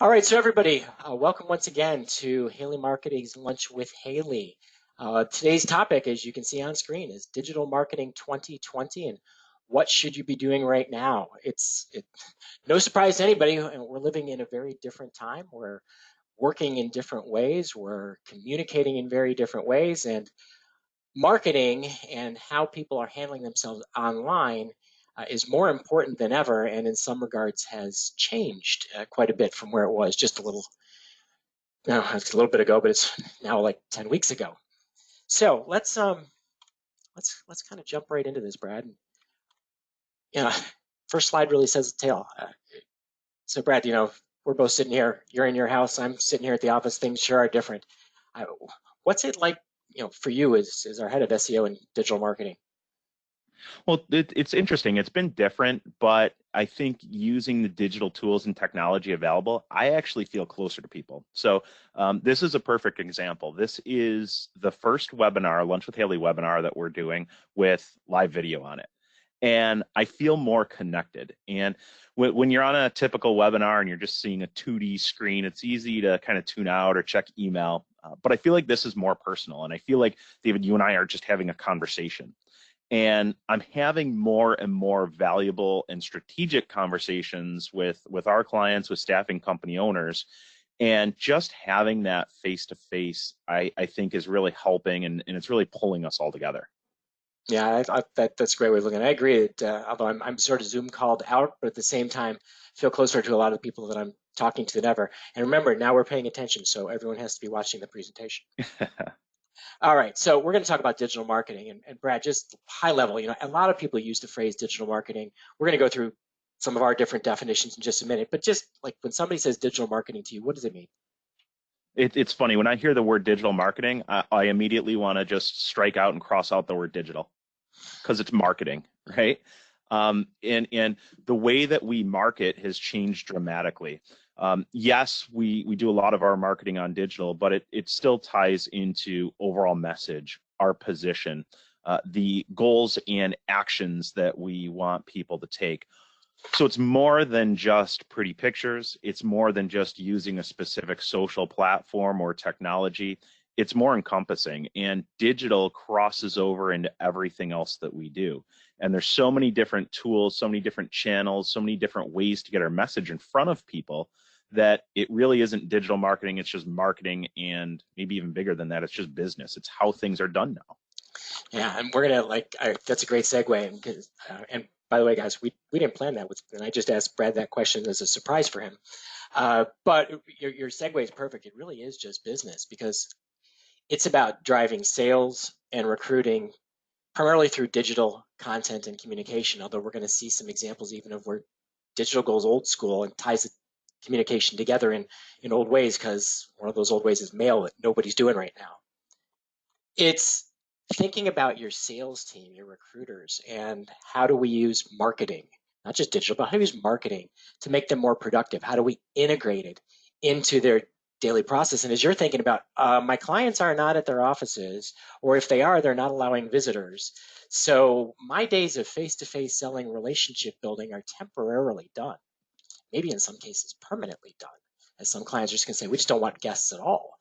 All right, so everybody, welcome once again to Haley Marketing's Lunch with Haley. Today's topic, as you can see on screen, is Digital Marketing 2020 and what should you be doing right now? No surprise to anybody, we're living in a very different time. We're working in different ways, we're communicating in very different ways, and marketing and how people are handling themselves online is more important than ever, and in some regards has changed quite a bit from where it was just a little. No, it's a little bit ago, but it's now like 10 weeks ago. So let's kind of jump right into this, Brad. Yeah, first slide really says the tale. So Brad, we're both sitting here. You're in your house. I'm sitting here at the office. Things sure are different. I, what's it like, for you as our head of SEO and digital marketing? Well, it's interesting. It's been different, but I think using the digital tools and technology available, I actually feel closer to people. So this is a perfect example. This is the first webinar, Lunch with Haley webinar that we're doing with live video on it. And I feel more connected. And when you're on a typical webinar and you're just seeing a 2D screen, it's easy to kind of tune out or check email. But I feel like this is more personal. And I feel like, David, you and I are just having a conversation. And I'm having more and more valuable and strategic conversations with our clients, with staffing company owners. And just having that face to face, I think is really helping, and it's really pulling us all together. Yeah, that's a great way of looking at it. I agree that although I'm sort of Zoom called out, but at the same time feel closer to a lot of the people that I'm talking to than ever. And remember, now we're paying attention, so everyone has to be watching the presentation. All right, so we're going to talk about digital marketing, and Brad, just high level, a lot of people use the phrase digital marketing. We're going to go through some of our different definitions in just a minute, but just like when somebody says digital marketing to you, what does it mean? It's funny when I hear the word digital marketing, I immediately want to just strike out and cross out the word digital because it's marketing, right? And the way that we market has changed dramatically. Yes, we do a lot of our marketing on digital, but it still ties into overall message, our position, the goals and actions that we want people to take. So it's more than just pretty pictures. It's more than just using a specific social platform or technology. It's more encompassing, and digital crosses over into everything else that we do. And there's so many different tools, so many different channels, so many different ways to get our message in front of people that it really isn't digital marketing. It's just marketing, and maybe even bigger than that, it's just business. It's how things are done now. Yeah, and we're gonna that's a great segue, and by the way, guys, we didn't plan that, and I just asked Brad that question as a surprise for him. But your segue is perfect. It really is just business because it's about driving sales and recruiting primarily through digital content and communication, although we're going to see some examples even of where digital goes old school and ties the communication together in old ways, because one of those old ways is mail that nobody's doing right now. It's thinking about your sales team, your recruiters, and how do we use marketing, not just digital, but how do we use marketing to make them more productive? How do we integrate it into their daily process? And as you're thinking about, my clients are not at their offices, or if they are, they're not allowing visitors. So my days of face-to-face selling, relationship building are temporarily done, maybe in some cases permanently done, as some clients are just going to say, we just don't want guests at all.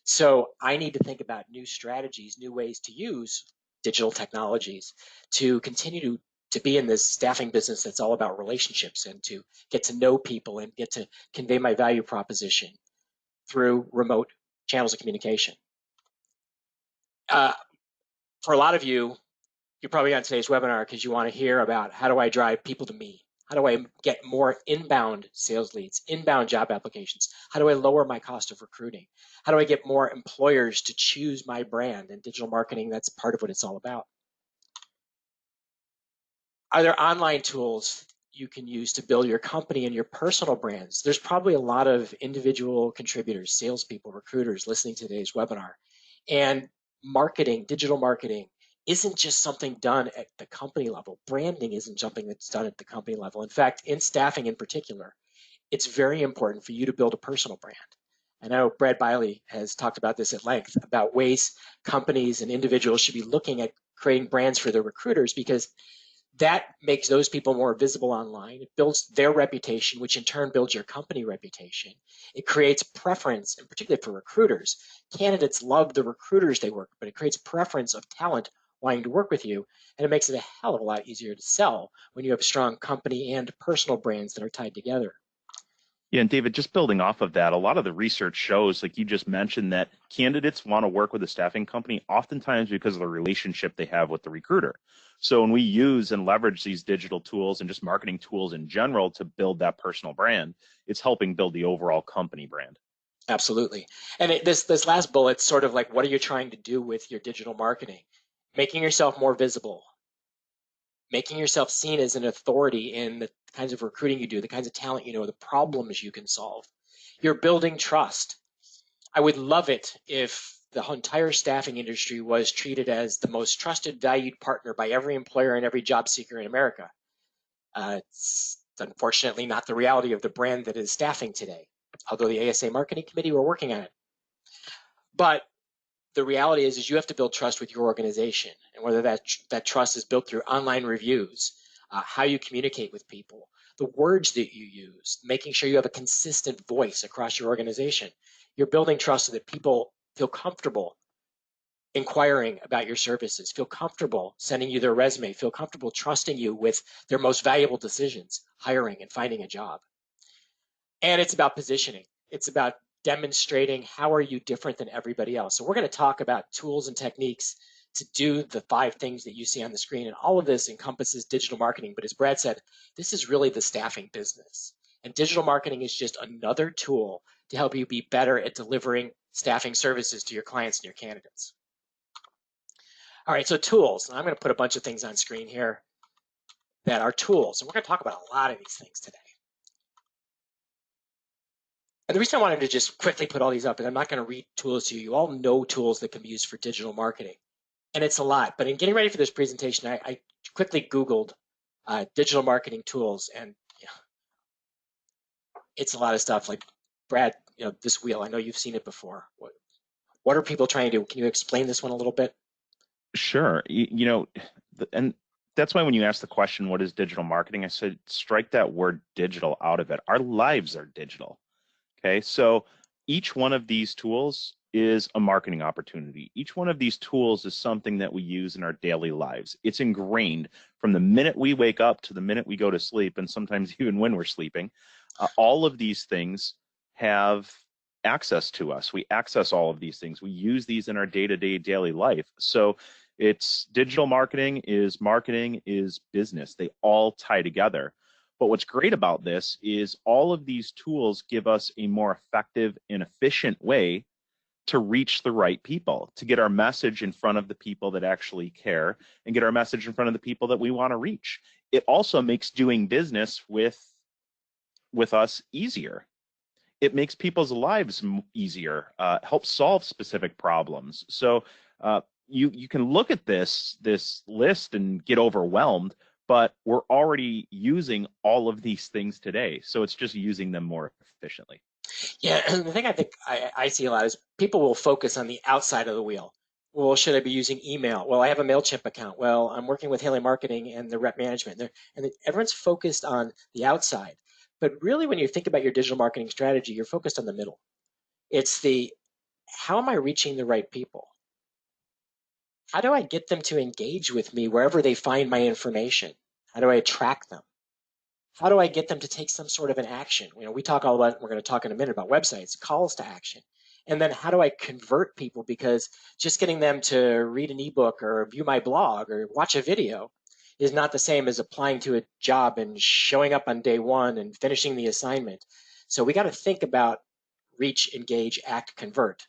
So I need to think about new strategies, new ways to use digital technologies to continue to be in this staffing business that's all about relationships and to get to know people and get to convey my value proposition through remote channels of communication. Uh, for a lot of you, you're probably on today's webinar because you want to hear about how do I drive people to me? How do I get more inbound sales leads, inbound job applications? How do I lower my cost of recruiting? How do I get more employers to choose my brand? And digital marketing, that's part of what it's all about. Are there online tools you can use to build your company and your personal brands? There's probably a lot of individual contributors, salespeople, recruiters listening to today's webinar. And marketing, digital marketing, isn't just something done at the company level. Branding isn't something that's done at the company level. In fact, in staffing in particular, it's very important for you to build a personal brand. I know Brad Biley has talked about this at length, about ways companies and individuals should be looking at creating brands for their recruiters, because That makes those people more visible online. It builds their reputation, which in turn builds your company reputation. It creates preference, and particularly for recruiters. Candidates love the recruiters they work, but it creates preference of talent wanting to work with you, and it makes it a hell of a lot easier to sell when you have strong company and personal brands that are tied together. Yeah, and David, just building off of that, a lot of the research shows, like you just mentioned, that candidates want to work with a staffing company oftentimes because of the relationship they have with the recruiter. So when we use and leverage these digital tools and just marketing tools in general to build that personal brand, it's helping build the overall company brand. Absolutely. And this last bullet's sort of like, what are you trying to do with your digital marketing? Making yourself more visible, making yourself seen as an authority in the kinds of recruiting you do, the kinds of talent you know, the problems you can solve. You're building trust. I would love it if the entire staffing industry was treated as the most trusted, valued partner by every employer and every job seeker in America. It's unfortunately not the reality of the brand that is staffing today, although the ASA Marketing Committee, we're working on it. But the reality is you have to build trust with your organization, and whether that trust is built through online reviews, how you communicate with people, the words that you use, making sure you have a consistent voice across your organization. You're building trust so that people feel comfortable inquiring about your services, feel comfortable sending you their resume, feel comfortable trusting you with their most valuable decisions, hiring and finding a job. And it's about positioning. It's about demonstrating how are you different than everybody else. So we're going to talk about tools and techniques to do the 5 things that you see on the screen. And all of this encompasses digital marketing. But as Brad said, this is really the staffing business. And digital marketing is just another tool to help you be better at delivering staffing services to your clients and your candidates. All right, so tools. And I'm going to put a bunch of things on screen here that are tools. And we're going to talk about a lot of these things today. And the reason I wanted to just quickly put all these up is I'm not going to read tools to you. You all know tools that can be used for digital marketing. And it's a lot. But in getting ready for this presentation, I quickly Googled digital marketing tools. And it's a lot of stuff. Like, Brad, this wheel, I know you've seen it before. What are people trying to do? Can you explain this one a little bit? Sure. And that's why when you ask the question, what is digital marketing? I said, strike that word digital out of it. Our lives are digital. Okay, so each one of these tools is a marketing opportunity. Each one of these tools is something that we use in our daily lives. It's ingrained from the minute we wake up to the minute we go to sleep, and sometimes even when we're sleeping. All of these things have access to us. We access all of these things. We use these in our day-to-day daily life. So it's digital marketing is business. They all tie together. But what's great about this is all of these tools give us a more effective and efficient way to reach the right people, to get our message in front of the people that actually care and get our message in front of the people that we want to reach. It also makes doing business with us easier. It makes people's lives easier, helps solve specific problems. So you can look at this list and get overwhelmed, but we're already using all of these things today. So it's just using them more efficiently. Yeah, and the thing I think I see a lot is people will focus on the outside of the wheel. Well, should I be using email? Well, I have a MailChimp account. Well, I'm working with Haley Marketing and the rep management. And everyone's focused on the outside. But really, when you think about your digital marketing strategy, you're focused on the middle. It's how am I reaching the right people? How do I get them to engage with me wherever they find my information? How do I attract them? How do I get them to take some sort of an action? We talk all about, we're going to talk in a minute about websites, calls to action. And then how do I convert people? Because just getting them to read an ebook or view my blog or watch a video is not the same as applying to a job and showing up on day one and finishing the assignment. So we got to think about reach, engage, act, convert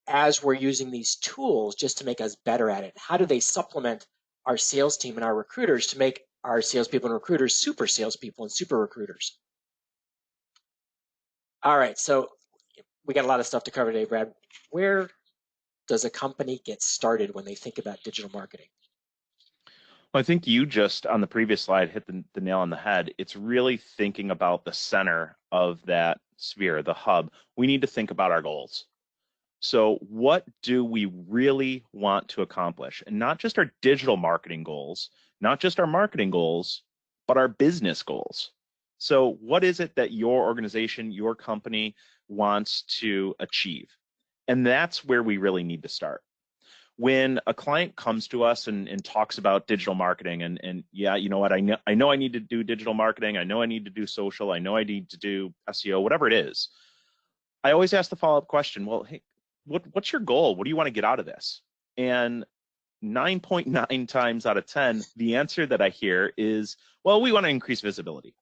as we're using these tools just to make us better at it. How do they supplement our sales team and our recruiters to make our salespeople and recruiters super salespeople and super recruiters? All right, so we got a lot of stuff to cover today, Brad. Where does a company get started when they think about digital marketing? Well, I think you just on the previous slide hit the nail on the head. It's really thinking about the center of that sphere, the hub. We need to think about our goals. So what do we really want to accomplish? And not just our digital marketing goals, not just our marketing goals, but our business goals. So what is it that your organization, your company wants to achieve? And that's where we really need to start. When a client comes to us and talks about digital marketing and yeah, you know what, I know I need to do digital marketing, I know I need to do social, I know I need to do SEO, whatever it is, I always ask the follow-up question, well, hey, what's your goal? What do you want to get out of this? And 9.9 times out of 10, the answer that I hear is, well, we want to increase visibility.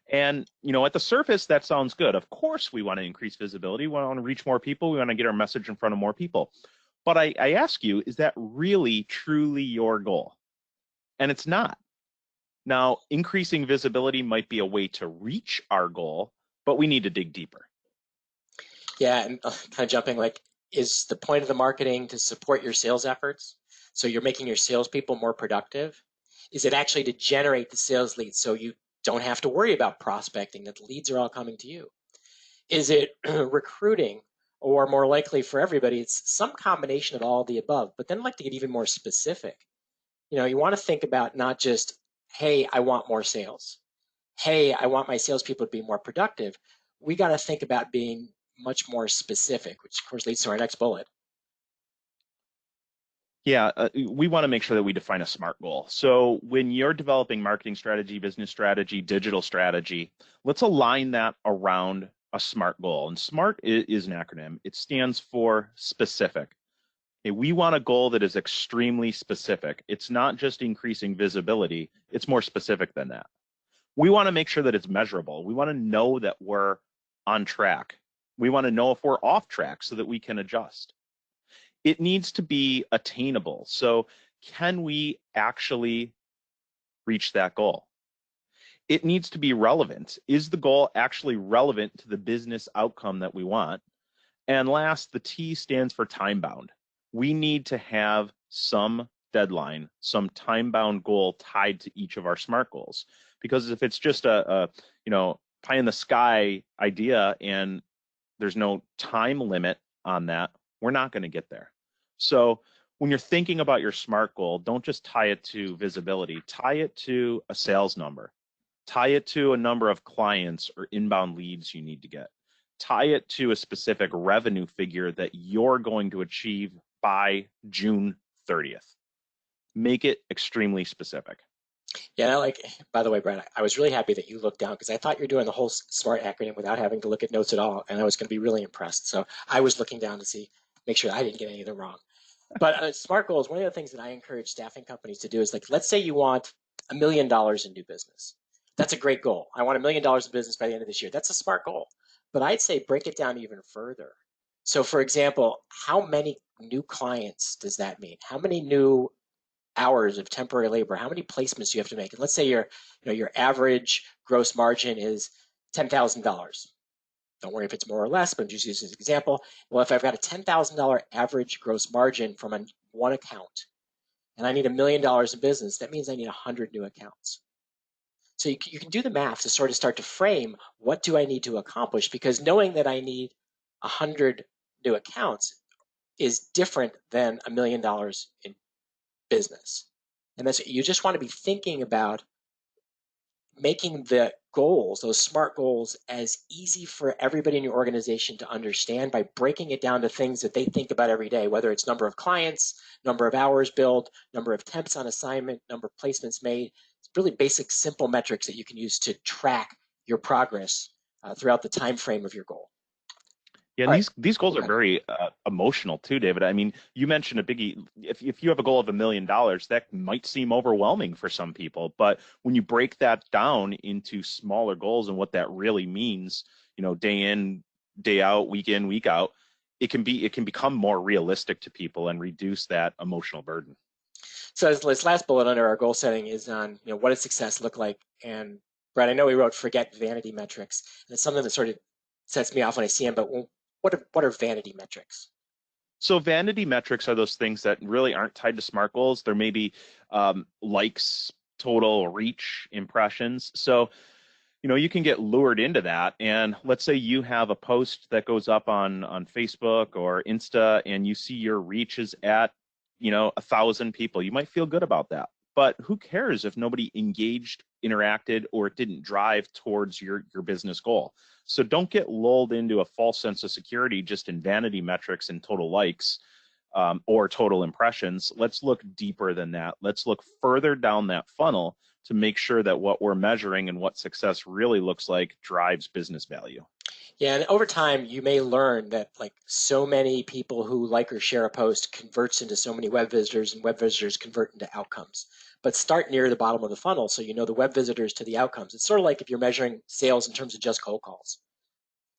And, at the surface, that sounds good. Of course, we want to increase visibility. We want to reach more people. We want to get our message in front of more people. But I ask you, is that really, truly your goal? And it's not. Now, increasing visibility might be a way to reach our goal, but we need to dig deeper. Yeah, and kind of jumping, like, is the point of the marketing to support your sales efforts? So you're making your salespeople more productive? Is it actually to generate the sales leads so you don't have to worry about prospecting, that the leads are all coming to you? Is it recruiting? Or more likely for everybody, it's some combination of all the above. But then I'd like to get even more specific. You want to think about not just, hey, I want more sales. Hey, I want my salespeople to be more productive. We got to think about being much more specific, which of course leads to our next bullet. Yeah, we want to make sure that we define a SMART goal. So when you're developing marketing strategy, business strategy, digital strategy, let's align that around a SMART goal. And SMART is an acronym. It stands for specific. Okay, we want a goal that is extremely specific. It's not just increasing visibility, it's more specific than that. We want to make sure that it's measurable. We want to know that we're on track. We want to know if we're off track so that we can adjust. It needs to be attainable. So can we actually reach that goal? It needs to be relevant. Is the goal actually relevant to the business outcome that we want? And last, the T stands for time bound. We need to have some deadline, some time bound goal tied to each of our SMART goals. Because if it's just a pie in the sky idea and there's no time limit on that, we're not going to get there. So when you're thinking about your SMART goal, don't just tie it to visibility, tie it to a sales number, tie it to a number of clients or inbound leads you need to get, tie it to a specific revenue figure that you're going to achieve by June 30th. Make it extremely specific. Yeah, by the way, Brad, I was really happy that you looked down because I thought you're doing the whole SMART acronym without having to look at notes at all, and I was going to be really impressed. So I was looking down to make sure I didn't get any of them wrong. But SMART goals, one of the things that I encourage staffing companies to do is, like, let's say you want $1 million in new business. That's a great goal. I want $1 million in business by the end of this year. That's a SMART goal. But I'd say break it down even further. So, for example, how many new clients does that mean? How many new hours of temporary labor? How many placements do you have to make? And let's say your average gross margin is $10,000. Don't worry if it's more or less, but I'm just using this example. Well, if I've got a $10,000 average gross margin from one account, and I need $1 million in business, that means I need 100 new accounts. So you can do the math to sort of start to frame, what do I need to accomplish? Because knowing that I need 100 new accounts is different than $1 million in business. And you just want to be thinking about making the goals, those SMART goals, as easy for everybody in your organization to understand by breaking it down to things that they think about every day, whether it's number of clients, number of hours billed, number of temps on assignment, number of placements made. It's really basic, simple metrics that you can use to track your progress throughout the time frame of your goal. Yeah, and these goals are very emotional too, David. I mean, you mentioned a biggie. If you have a goal of $1 million, that might seem overwhelming for some people. But when you break that down into smaller goals and what that really means, day in, day out, week in, week out, it can become more realistic to people and reduce that emotional burden. So this last bullet under our goal setting is on, what does success look like? And Brad, I know we wrote forget vanity metrics, and it's something that sort of sets me off when I see them. But what are vanity metrics? So vanity metrics are those things that really aren't tied to SMART goals. They're maybe likes, total reach, impressions. So, you can get lured into that. And let's say you have a post that goes up on Facebook or Insta, and you see your reach is at, 1,000 people. You might feel good about that. but who cares if nobody engaged, interacted, or it didn't drive towards your business goal? So don't get lulled into a false sense of security just in vanity metrics and total likes, or total impressions. Let's look deeper than that. Let's look further down that funnel to make sure that what we're measuring and what success really looks like drives business value. Yeah, and over time, you may learn that like so many people who like or share a post converts into so many web visitors, and web visitors convert into outcomes. But start near the bottom of the funnel so you know the web visitors to the outcomes. It's sort of like if you're measuring sales in terms of just cold calls.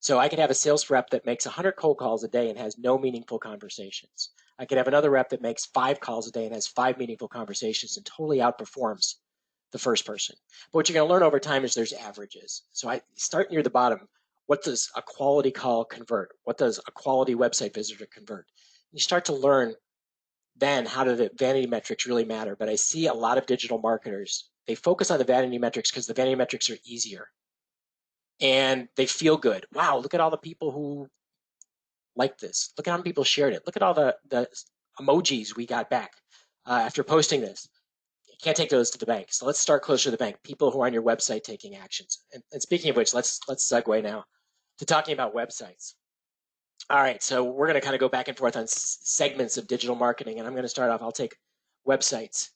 So I could have a sales rep that makes 100 cold calls a day and has no meaningful conversations. I could have another rep that makes 5 calls a day and has 5 meaningful conversations and totally outperforms the first person. But what you're going to learn over time is there's averages. So I start near the bottom. What does a quality call convert? What does a quality website visitor convert? You start to learn then how do the vanity metrics really matter. But I see a lot of digital marketers, they focus on the vanity metrics because the vanity metrics are easier and they feel good. Wow, look at all the people who liked this. Look at how many people shared it. Look at all the emojis we got back after posting this. You can't take those to the bank. So let's start closer to the bank. People who are on your website taking actions. And speaking of which, let's segue now to talking about websites. All right, so we're going to kind of go back and forth on segments of digital marketing, and I'm going to start off. I'll take websites.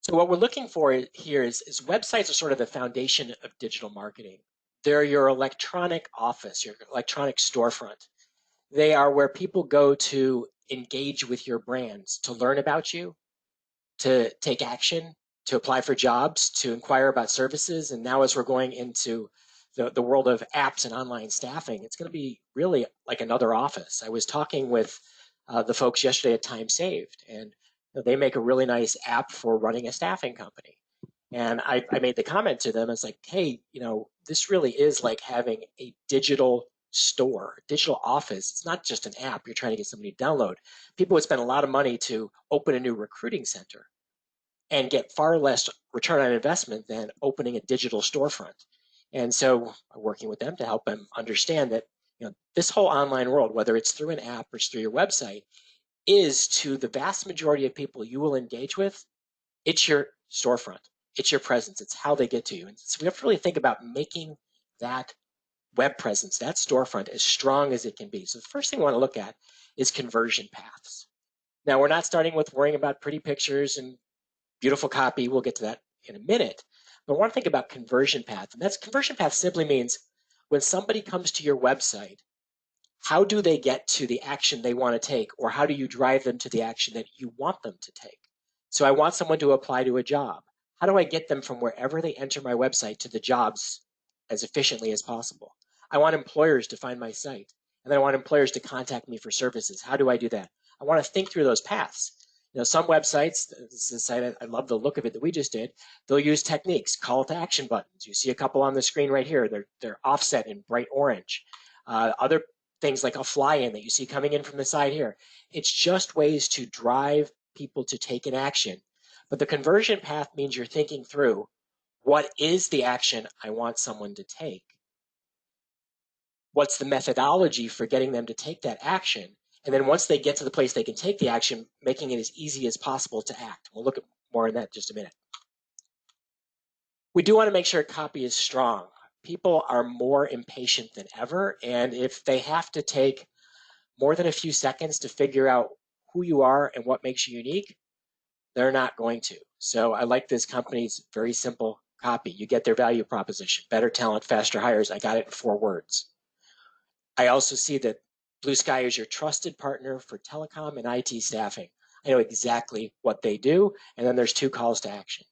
So what we're looking for here is websites are sort of the foundation of digital marketing. They're your electronic office, your electronic storefront. They are where people go to engage with your brands, to learn about you, to take action, to apply for jobs, to inquire about services. And now as we're going into the world of apps and online staffing, it's going to be really like another office. I was talking with the folks yesterday at Time Saved, and they make a really nice app for running a staffing company. And I made the comment to them, it's like, hey, this really is like having a digital store, digital office. It's not just an app you're trying to get somebody to download. People would spend a lot of money to open a new recruiting center and get far less return on investment than opening a digital storefront. And so I'm working with them to help them understand that this whole online world, whether it's through an app or it's through your website, is to the vast majority of people you will engage with, it's your storefront, it's your presence, it's how they get to you. And so we have to really think about making that web presence, that storefront, as strong as it can be. So the first thing we want to look at is conversion paths. Now, we're not starting with worrying about pretty pictures and beautiful copy. We'll get to that in a minute. But I want to think about conversion path. And that's conversion path simply means when somebody comes to your website, how do they get to the action they want to take, or how do you drive them to the action that you want them to take? So I want someone to apply to a job. How do I get them from wherever they enter my website to the jobs as efficiently as possible? I want employers to find my site, and then I want employers to contact me for services. How do I do that? I want to think through those paths. Some websites, this is a site, I love the look of it that we just did, they'll use techniques, call to action buttons. You see a couple on the screen right here. They're offset in bright orange. Other things like a fly-in that you see coming in from the side here. It's just ways to drive people to take an action. But the conversion path means you're thinking through, what is the action I want someone to take? What's the methodology for getting them to take that action? And then once they get to the place they can take the action, making it as easy as possible to act. We'll look at more in that in just a minute. We do want to make sure copy is strong. People are more impatient than ever, and if they have to take more than a few seconds to figure out who you are and what makes you unique, they're not going to. So I like this company's very simple copy. You get their value proposition, better talent, faster hires. I got it in 4 words. I also see that Blue Sky is your trusted partner for telecom and IT staffing. I know exactly what they do, and then there's 2 calls to action.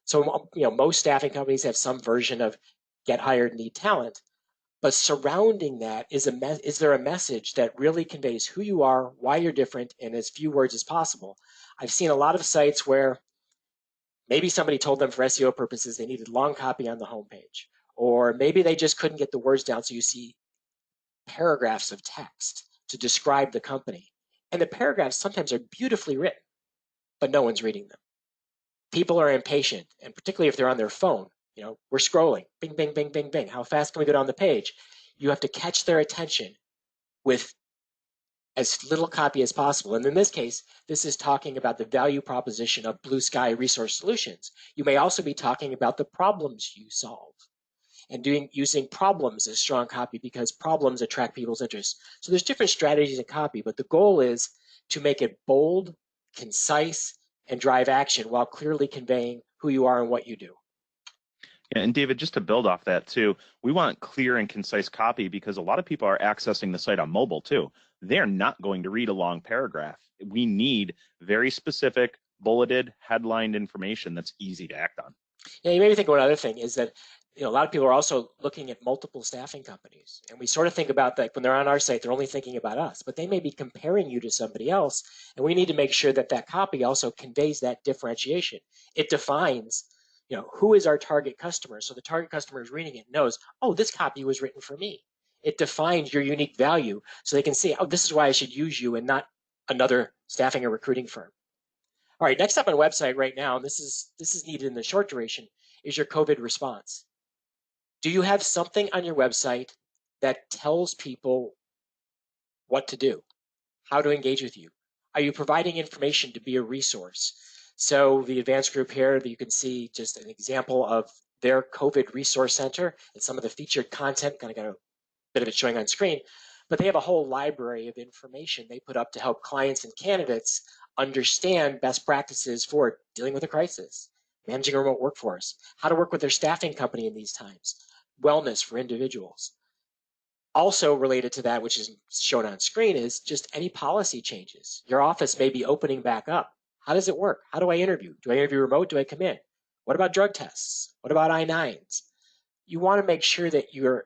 So, most staffing companies have some version of get hired, need talent, but surrounding that is there a message that really conveys who you are, why you're different, in as few words as possible. I've seen a lot of sites where maybe somebody told them for SEO purposes they needed long copy on the homepage, or maybe they just couldn't get the words down, so you see paragraphs of text to describe the company. And the paragraphs sometimes are beautifully written, but no one's reading them. People are impatient, and particularly if they're on their phone, we're scrolling, bing, bing, bing, bing, bing. How fast can we go down the page? You have to catch their attention with as little copy as possible. And in this case, this is talking about the value proposition of Blue Sky Resource Solutions. You may also be talking about the problems you solve and using problems as strong copy because problems attract people's interest. So there's different strategies in copy, but the goal is to make it bold, concise, and drive action while clearly conveying who you are and what you do. Yeah, and David, just to build off that too, we want clear and concise copy because a lot of people are accessing the site on mobile too. They're not going to read a long paragraph. We need very specific, bulleted, headlined information that's easy to act on. Yeah, you made me think of one other thing is that a lot of people are also looking at multiple staffing companies, and we sort of think about that when they're on our site, they're only thinking about us, but they may be comparing you to somebody else, and we need to make sure that that copy also conveys that differentiation. It defines, who is our target customer, so the target customer is reading it and knows, oh, this copy was written for me. It defines your unique value, so they can see, oh, this is why I should use you and not another staffing or recruiting firm. All right, next up on the website right now, and this is needed in the short duration, is your COVID response. Do you have something on your website that tells people what to do, how to engage with you? Are you providing information to be a resource? So the advanced group here, you can see just an example of their COVID resource center and some of the featured content, kind of got a bit of it showing on screen, but they have a whole library of information they put up to help clients and candidates understand best practices for dealing with a crisis, managing a remote workforce, how to work with their staffing company in these times, wellness for individuals. Also related to that, which is shown on screen, is just any policy changes. Your office may be opening back up. How does it work? How do I interview? Do I interview remote? Do I come in? What about drug tests? What about I-9s? You want to make sure that you're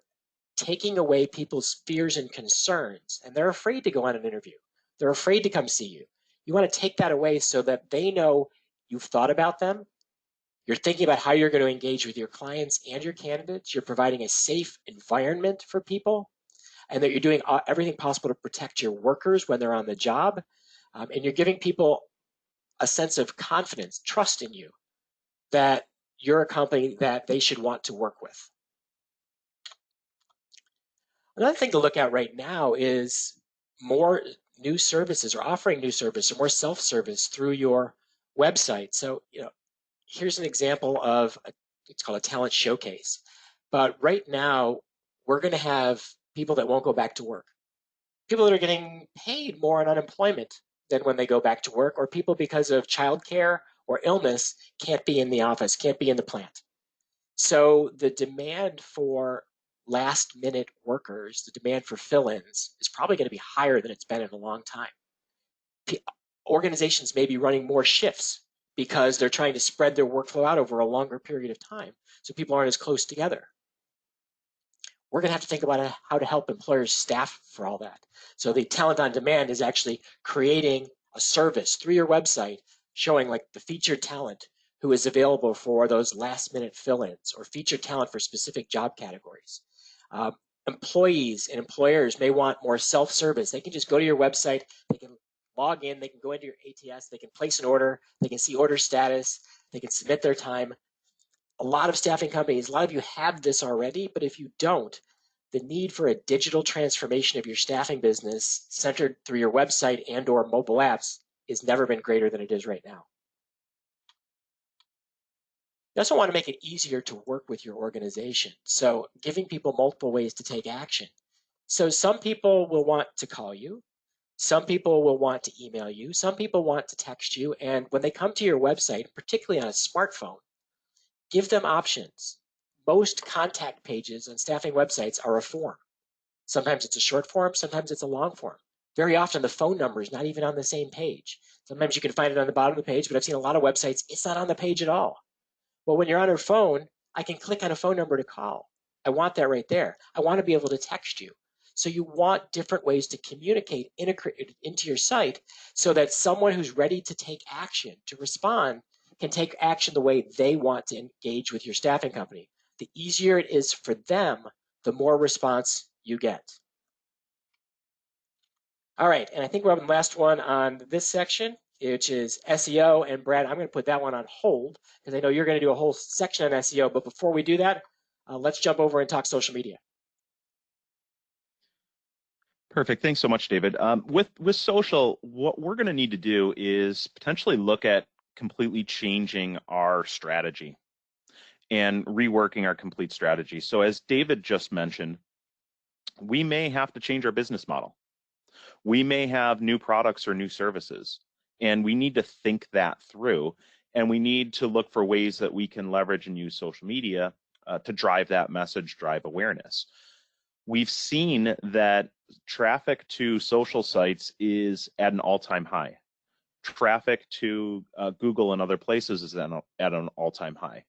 taking away people's fears and concerns, and they're afraid to go on an interview. They're afraid to come see you. You want to take that away so that they know you've thought about them. You're thinking about how you're going to engage with your clients and your candidates. You're providing a safe environment for people, and that you're doing everything possible to protect your workers when they're on the job. And you're giving people a sense of confidence, trust in you, that you're a company that they should want to work with. Another thing to look at right now is more new services or offering new service or more self-service through your website. So, here's an example of, it's called a talent showcase. But right now, we're going to have people that won't go back to work. People that are getting paid more on unemployment than when they go back to work, or people because of childcare or illness can't be in the office, can't be in the plant. So the demand for last minute workers, the demand for fill-ins is probably going to be higher than it's been in a long time. Organizations may be running more shifts because they're trying to spread their workflow out over a longer period of time, so people aren't as close together. We're going to have to think about how to help employers staff for all that. So the talent on demand is actually creating a service through your website showing like the featured talent who is available for those last minute fill-ins or featured talent for specific job categories. Employees and employers may want more self-service. They can just go to your website, they can log in, they can go into your ATS, they can place an order, they can see order status, they can submit their time. A lot of staffing companies, a lot of you have this already, but if you don't, the need for a digital transformation of your staffing business centered through your website and or mobile apps has never been greater than it is right now. You also want to make it easier to work with your organization. So giving people multiple ways to take action. So some people will want to call you. Some people will want to email you. Some people want to text you. And when they come to your website, particularly on a smartphone, give them options. Most contact pages on staffing websites are a form. Sometimes it's a short form, sometimes it's a long form. Very often the phone number is not even on the same page. Sometimes you can find it on the bottom of the page, but I've seen a lot of websites, it's not on the page at all. Well, when you're on your phone, I can click on a phone number to call. I want that right there. I want to be able to text you. So you want different ways to communicate integrated into your site so that someone who's ready to take action, to respond, can take action the way they want to engage with your staffing company. The easier it is for them, the more response you get. All right, and I think we're on the last one on this section, which is SEO. And Brad, I'm going to put that one on hold because I know you're going to do a whole section on SEO. But before we do that, let's jump over and talk social media. Perfect. Thanks so much, David. With social, what we're going to need to do is potentially look at completely changing our strategy and reworking our complete strategy. So as David just mentioned, we may have to change our business model. We may have new products or new services, and we need to think that through. And we need to look for ways that we can leverage and use social media to drive that message, drive awareness. We've seen that traffic to social sites is at an all-time high. Traffic to Google and other places is at an all-time high.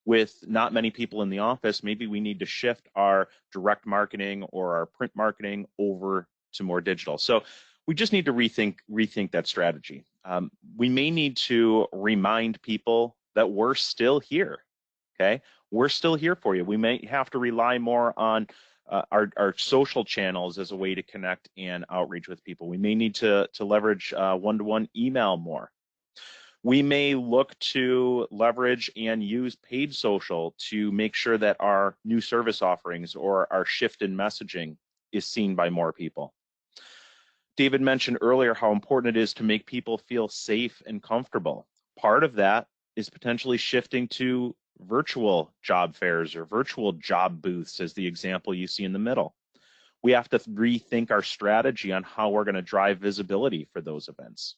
With not many people in the office, maybe we need to shift our direct marketing or our print marketing over to more digital. So we just need to rethink that strategy. We may need to remind people that we're still here. Okay, we're still here for you. We may have to rely more on our social channels as a way to connect and outreach with people. We may need to leverage one-to-one email more. We may look to leverage and use paid social to make sure that our new service offerings or our shift in messaging is seen by more people. David mentioned earlier how important it is to make people feel safe and comfortable. Part of that is potentially shifting to virtual job fairs or virtual job booths as the example you see in the middle. We have to rethink our strategy on how we're going to drive visibility for those events.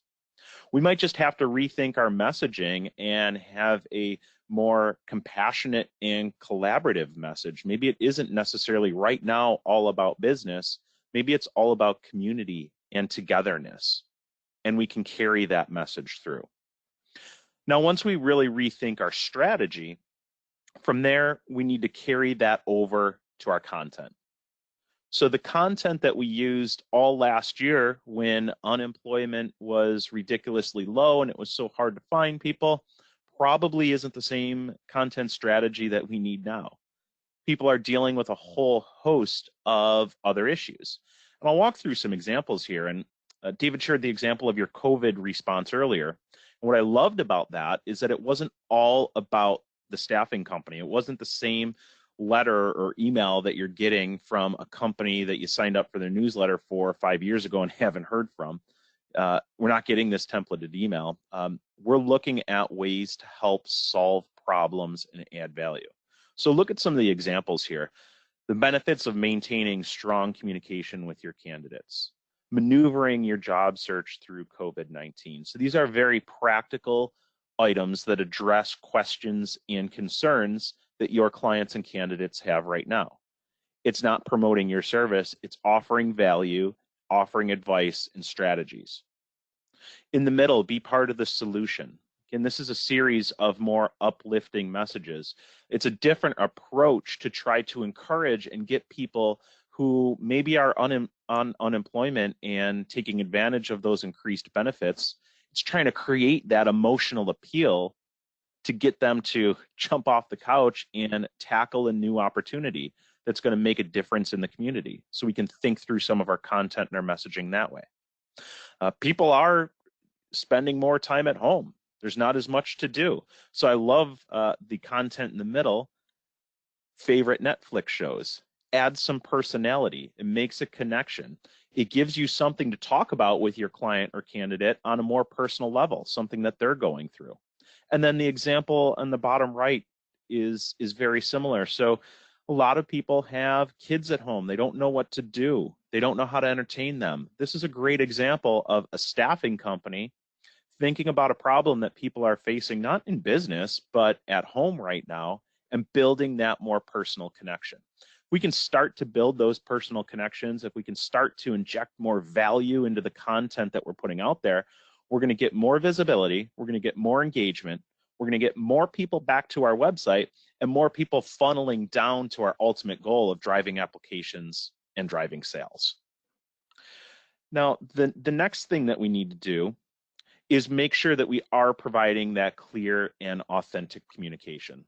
We might just have to rethink our messaging and have a more compassionate and collaborative message. Maybe it isn't necessarily right now all about business. Maybe it's all about community and togetherness, and we can carry that message through. Now, once we really rethink our strategy, from there, we need to carry that over to our content. So the content that we used all last year when unemployment was ridiculously low and it was so hard to find people probably isn't the same content strategy that we need now. People are dealing with a whole host of other issues. And I'll walk through some examples here. And David shared the example of your COVID response earlier. And what I loved about that is that it wasn't all about the staffing company. It wasn't the same letter or email that you're getting from a company that you signed up for their newsletter 4 or 5 years ago and haven't heard from. We're not getting this templated email. We're looking at ways to help solve problems and add value. So look at some of the examples here. The benefits of maintaining strong communication with your candidates, maneuvering your job search through COVID-19. So these are very practical items that address questions and concerns that your clients and candidates have right now. It's not promoting your service, it's offering value, offering advice and strategies. In the middle, be part of the solution. And this is a series of more uplifting messages. It's a different approach to try to encourage and get people who maybe are on unemployment and taking advantage of those increased benefits. It's trying to create that emotional appeal to get them to jump off the couch and tackle a new opportunity that's going to make a difference in the community. So we can think through some of our content and our messaging that way. People are spending more time at home. There's not as much to do. So I love the content in the middle. Favorite Netflix shows. Add some personality. It makes a connection. It gives you something to talk about with your client or candidate on a more personal level, something that they're going through. And then the example on the bottom right is very similar. So a lot of people have kids at home. They don't know what to do. They don't know how to entertain them. This is a great example of a staffing company thinking about a problem that people are facing, not in business, but at home right now, and building that more personal connection. We can start to build those personal connections. If we can start to inject more value into the content that we're putting out there, we're going to get more visibility, we're going to get more engagement, we're going to get more people back to our website, and more people funneling down to our ultimate goal of driving applications and driving sales. Now, the next thing that we need to do is make sure that we are providing that clear and authentic communication.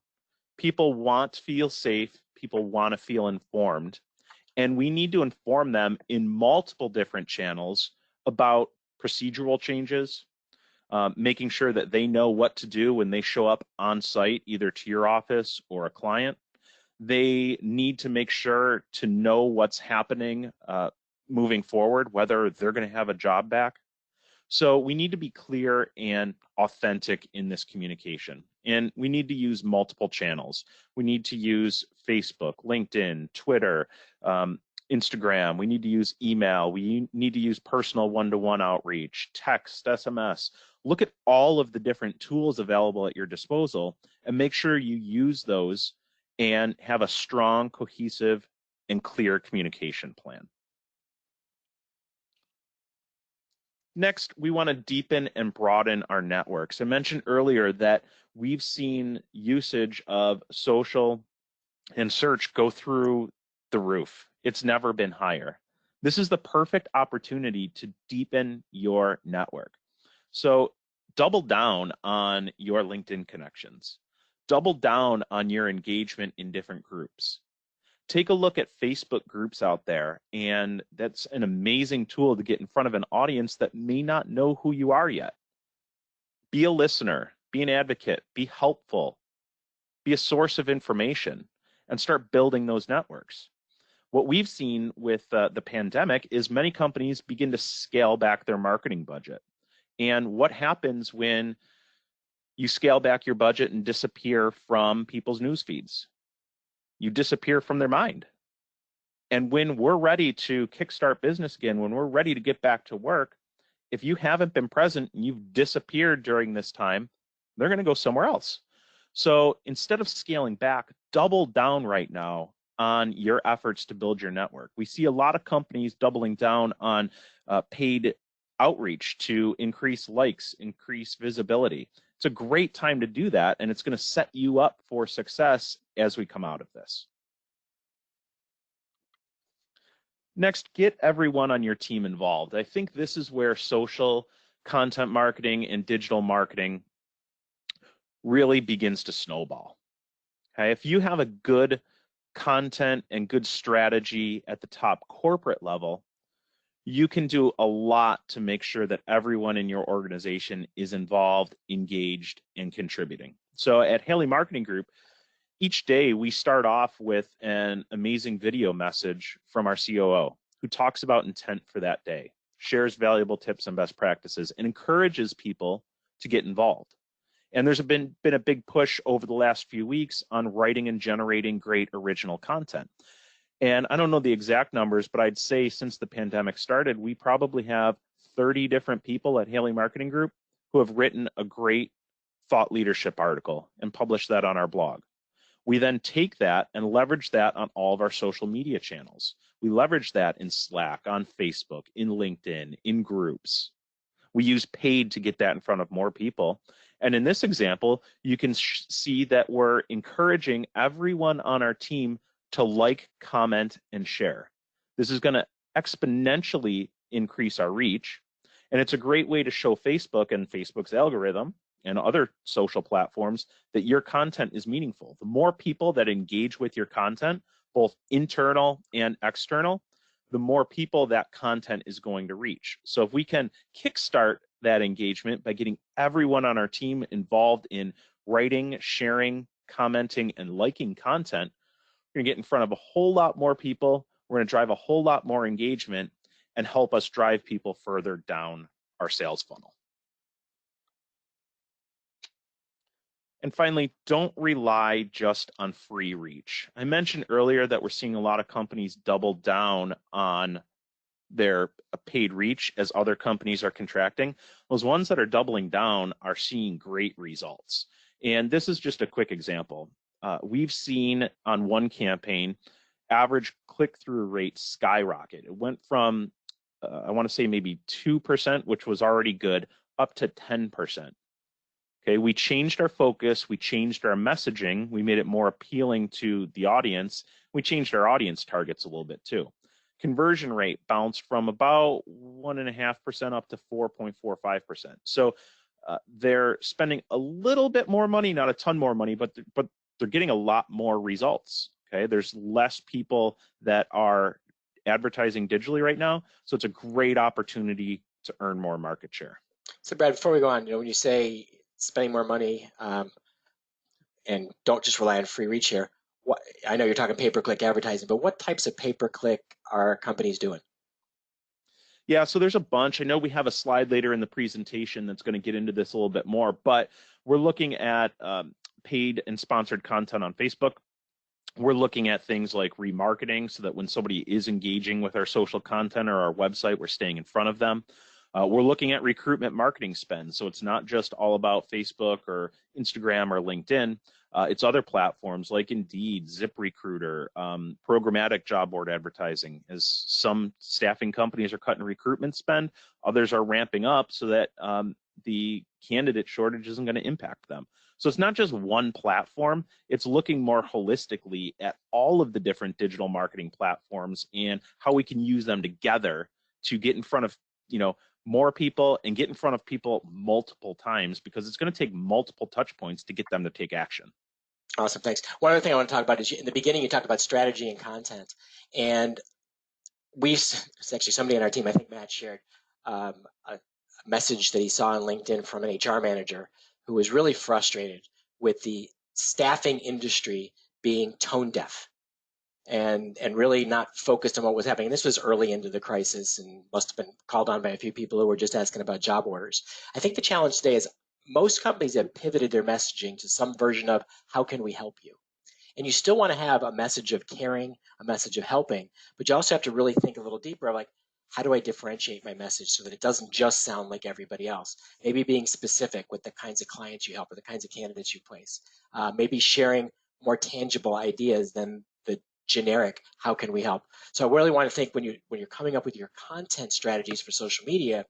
People want to feel safe, people want to feel informed, and we need to inform them in multiple different channels about procedural changes, making sure that they know what to do when they show up on site, either to your office or a client. They need to make sure to know what's happening moving forward, whether they're going to have a job back. So we need to be clear and authentic in this communication. And we need to use multiple channels. We need to use Facebook, LinkedIn, Twitter, Instagram. We need to use email. We need to use personal one-to-one outreach, text, SMS. Look at all of the different tools available at your disposal and make sure you use those and have a strong, cohesive, and clear communication plan. Next, we want to deepen and broaden our networks. I mentioned earlier that we've seen usage of social and search go through the roof. It's never been higher. This is the perfect opportunity to deepen your network. So double down on your LinkedIn connections. Double down on your engagement in different groups. Take a look at Facebook groups out there, and that's an amazing tool to get in front of an audience that may not know who you are yet. Be a listener, be an advocate, be helpful, be a source of information, and start building those networks. What we've seen with the pandemic is many companies begin to scale back their marketing budget. And what happens when you scale back your budget and disappear from people's news feeds? You disappear from their mind. And when we're ready to kickstart business again, when we're ready to get back to work, if you haven't been present and you've disappeared during this time, they're going to go somewhere else. So instead of scaling back, double down right now on your efforts to build your network. We see a lot of companies doubling down on paid outreach to increase likes, increase visibility. It's a great time to do that, and it's going to set you up for success as we come out of this. Next, get everyone on your team involved. I think this is where social content marketing and digital marketing really begins to snowball. Okay, if you have a good content and good strategy at the top corporate level, you can do a lot to make sure that everyone in your organization is involved, engaged, and contributing. So at Haley Marketing Group, each day we start off with an amazing video message from our COO who talks about intent for that day, shares valuable tips and best practices, and encourages people to get involved. And there's been a big push over the last few weeks on writing and generating great original content. And I don't know the exact numbers, but I'd say since the pandemic started, we probably have 30 different people at Haley Marketing Group who have written a great thought leadership article and published that on our blog. We then take that and leverage that on all of our social media channels. We leverage that in Slack, on Facebook, in LinkedIn, in groups. We use paid to get that in front of more people. And in this example, you can see that we're encouraging everyone on our team to like, comment, and share. This is going to exponentially increase our reach. And it's a great way to show Facebook and Facebook's algorithm and other social platforms that your content is meaningful. The more people that engage with your content, both internal and external, the more people that content is going to reach. So if we can kickstart that engagement by getting everyone on our team involved in writing, sharing, commenting, and liking content, we're gonna get in front of a whole lot more people. We're gonna drive a whole lot more engagement and help us drive people further down our sales funnel. And finally, don't rely just on free reach. I mentioned earlier that we're seeing a lot of companies double down on their paid reach as other companies are contracting. Those ones that are doubling down are seeing great results. And this is just a quick example. We've seen on one campaign, average click-through rate skyrocket. It went from, I want to say maybe 2%, which was already good, up to 10%. Okay, we changed our focus, we changed our messaging, we made it more appealing to the audience. We changed our audience targets a little bit too. Conversion rate bounced from about 1.5% up to 4.45%. So they're spending a little bit more money, not a ton more money, but they're getting a lot more results. Okay, there's less people that are advertising digitally right now, so it's a great opportunity to earn more market share. So Brad, before we go on, when you say spending more money and don't just rely on free reach here, I know you're talking pay-per-click advertising, but what types of pay-per-click are companies doing? Yeah, so there's a bunch. I know we have a slide later in the presentation that's going to get into this a little bit more, but we're looking at paid and sponsored content on Facebook. We're looking at things like remarketing so that when somebody is engaging with our social content or our website, we're staying in front of them. We're looking at recruitment marketing spend. So it's not just all about Facebook or Instagram or LinkedIn. It's other platforms like Indeed, ZipRecruiter, programmatic job board advertising. As some staffing companies are cutting recruitment spend, others are ramping up so that the candidate shortage isn't going to impact them. So it's not just one platform, it's looking more holistically at all of the different digital marketing platforms and how we can use them together to get in front of, more people and get in front of people multiple times, because it's going to take multiple touch points to get them to take action. Awesome, thanks. One other thing I want to talk about is in the beginning you talked about strategy and content, and it's actually somebody on our team, I think Matt shared a message that he saw on LinkedIn from an HR manager who was really frustrated with the staffing industry being tone deaf and really not focused on what was happening. And this was early into the crisis and must have been called on by a few people who were just asking about job orders. I think the challenge today is most companies have pivoted their messaging to some version of how can we help you? And you still want to have a message of caring, a message of helping, but you also have to really think a little deeper, like, how do I differentiate my message so that it doesn't just sound like everybody else? Maybe being specific with the kinds of clients you help or the kinds of candidates you place. Maybe sharing more tangible ideas than the generic, how can we help? So I really want to think when you're coming up with your content strategies for social media,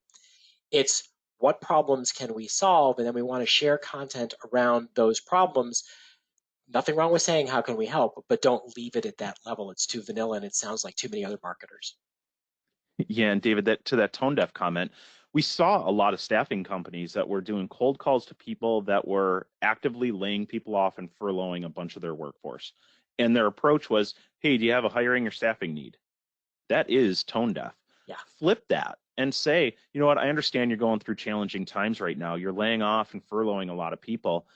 it's what problems can we solve? And then we want to share content around those problems. Nothing wrong with saying how can we help, but don't leave it at that level. It's too vanilla and it sounds like too many other marketers. Yeah, and David, to that tone deaf comment, we saw a lot of staffing companies that were doing cold calls to people that were actively laying people off and furloughing a bunch of their workforce. And their approach was, hey, do you have a hiring or staffing need? That is tone deaf. Yeah. Flip that and say, you know what, I understand you're going through challenging times right now. You're laying off and furloughing a lot of people.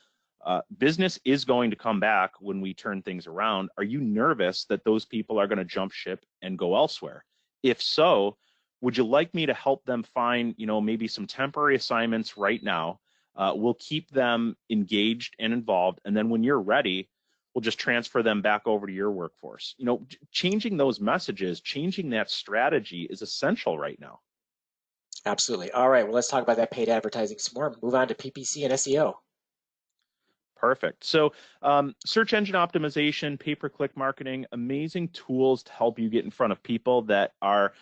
Business is going to come back when we turn things around. Are you nervous that those people are going to jump ship and go elsewhere? If so, would you like me to help them find, maybe some temporary assignments right now? We'll keep them engaged and involved. And then when you're ready, we'll just transfer them back over to your workforce. Changing those messages, changing that strategy is essential right now. Absolutely. All right. Well, let's talk about that paid advertising some more. Move on to PPC and SEO. Perfect. So search engine optimization, pay-per-click marketing, amazing tools to help you get in front of people that are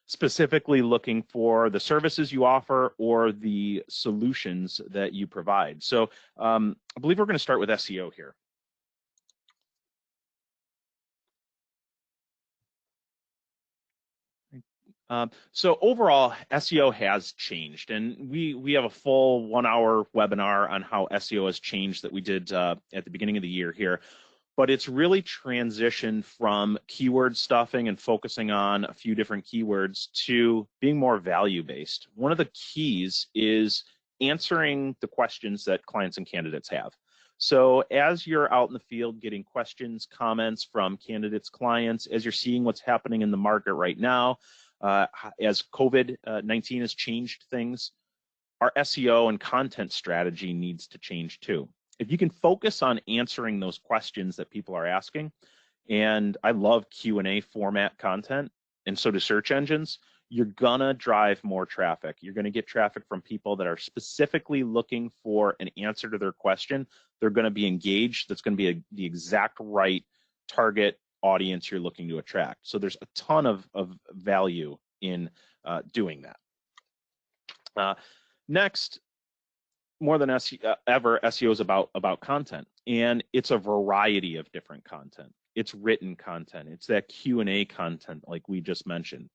specifically looking for the services you offer or the solutions that you provide. So I believe we're going to start with SEO here. So overall, SEO has changed, and we have a full 1-hour webinar on how SEO has changed that we did at the beginning of the year here. But it's really transitioned from keyword stuffing and focusing on a few different keywords to being more value-based. One of the keys is answering the questions that clients and candidates have. So as you're out in the field getting questions, comments from candidates, clients, as you're seeing what's happening in the market right now, as COVID-19 has changed things, our SEO and content strategy needs to change too. If you can focus on answering those questions that people are asking, and I love Q&A format content, and so do search engines, you're gonna drive more traffic. You're gonna get traffic from people that are specifically looking for an answer to their question. They're gonna be engaged. That's gonna be the exact right target audience you're looking to attract. So there's a ton of value in doing that. Next, more than ever, SEO is about content, and it's a variety of different content. It's written content. It's that Q&A content like we just mentioned.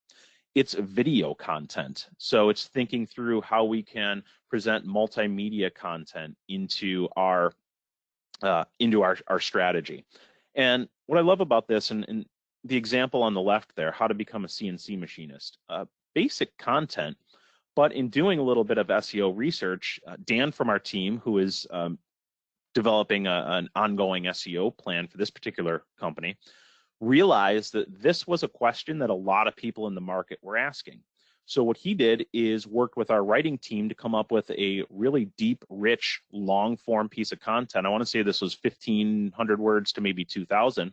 It's video content. So it's thinking through how we can present multimedia content into our strategy. And what I love about this, and the example on the left there, how to become a CNC machinist, basic content, but in doing a little bit of SEO research, Dan from our team, who is developing an ongoing SEO plan for this particular company, realized that this was a question that a lot of people in the market were asking. So what he did is worked with our writing team to come up with a really deep, rich, long form piece of content. I want to say this was 1,500 words to maybe 2,000.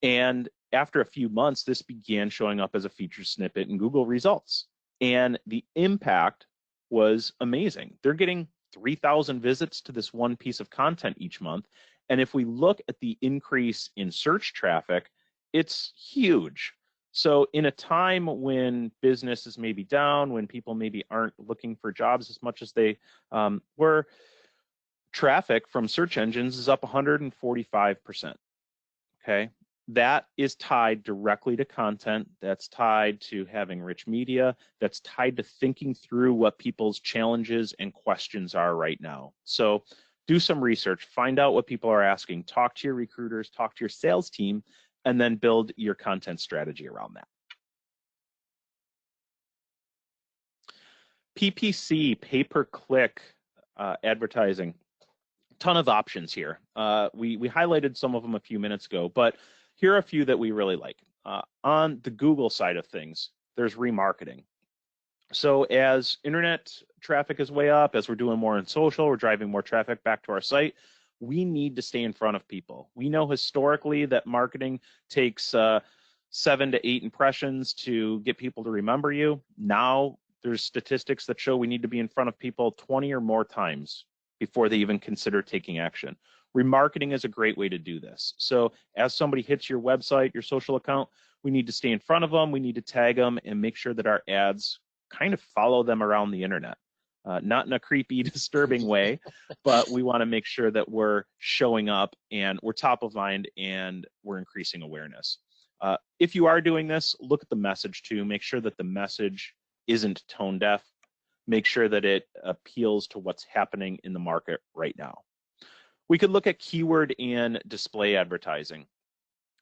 And after a few months, this began showing up as a featured snippet in Google results. And the impact was amazing. They're getting 3,000 visits to this one piece of content each month. And if we look at the increase in search traffic, it's huge. So in a time when business is maybe down, when people maybe aren't looking for jobs as much as they were, traffic from search engines is up 145%. Okay. That is tied directly to content. That's tied to having rich media. That's tied to thinking through what people's challenges and questions are right now. So do some research, find out what people are asking, talk to your recruiters, talk to your sales team, and then build your content strategy around that. PPC, pay-per-click advertising. Ton of options here. We highlighted some of them a few minutes ago, but here are a few that we really like. On the Google side of things, there's remarketing. So as internet traffic is way up, as we're doing more in social, we're driving more traffic back to our site, we need to stay in front of people. We know historically that marketing takes 7 to 8 impressions to get people to remember you. Now there's statistics that show we need to be in front of people 20 or more times before they even consider taking action. Remarketing is a great way to do this. So as somebody hits your website, your social account, we need to stay in front of them, we need to tag them and make sure that our ads kind of follow them around the internet. Not in a creepy, disturbing way, but we want to make sure that we're showing up and we're top of mind and we're increasing awareness. If you are doing this, look at the message too. Make sure that the message isn't tone deaf. Make sure that it appeals to what's happening in the market right now. We could look at keyword and display advertising.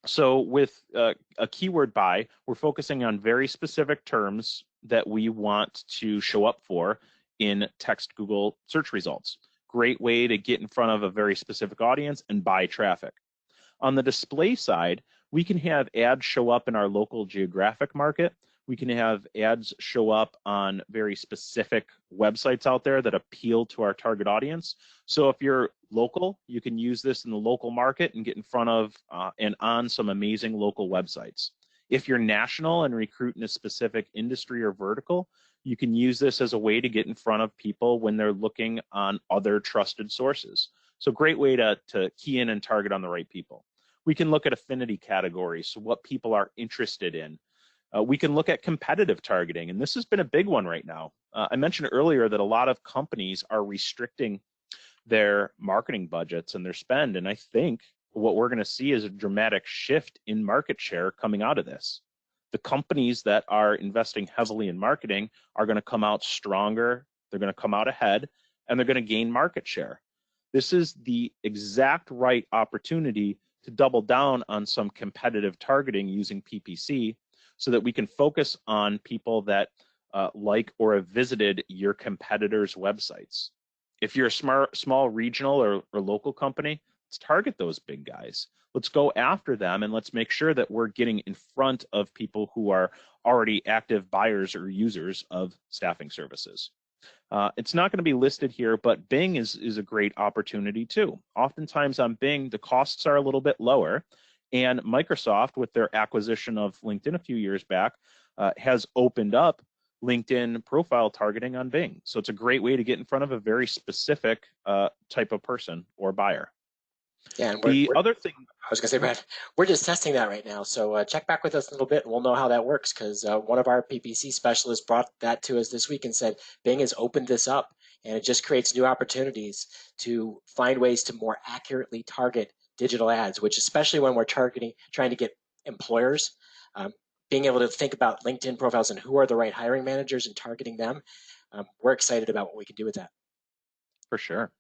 So with a keyword buy, we're focusing on very specific terms that we want to show up for in text Google search results. Great way to get in front of a very specific audience and buy traffic. On the display side, we can have ads show up in our local geographic market. We can have ads show up on very specific websites out there that appeal to our target audience. So if you're local, you can use this in the local market and get in front of and on some amazing local websites. If you're national and recruit in a specific industry or vertical, you can use this as a way to get in front of people when they're looking on other trusted sources. So great way to key in and target on the right people. We can look at affinity categories, so what people are interested in. We can look at competitive targeting, and this has been a big one right now. I mentioned earlier that a lot of companies are restricting their marketing budgets and their spend, and I think what we're going to see is a dramatic shift in market share coming out of this. The companies that are investing heavily in marketing are going to come out stronger, they're going to come out ahead, and they're going to gain market share. This is the exact right opportunity to double down on some competitive targeting using PPC so that we can focus on people that like or have visited your competitors' websites. If you're a small regional or local company, let's target those big guys. Let's go after them and let's make sure that we're getting in front of people who are already active buyers or users of staffing services. It's not going to be listed here, but Bing is a great opportunity too. Oftentimes on Bing, the costs are a little bit lower, and Microsoft, with their acquisition of LinkedIn a few years back, has opened up LinkedIn profile targeting on Bing. So it's a great way to get in front of a very specific type of person or buyer. Yeah, and other thing, I was going to say, Brad, we're just testing that right now. So check back with us a little bit, and we'll know how that works, because one of our PPC specialists brought that to us this week and said Bing has opened this up, and it just creates new opportunities to find ways to more accurately target digital ads, which especially when we're trying to get employers, being able to think about LinkedIn profiles and who are the right hiring managers and targeting them. We're excited about what we can do with that. For sure.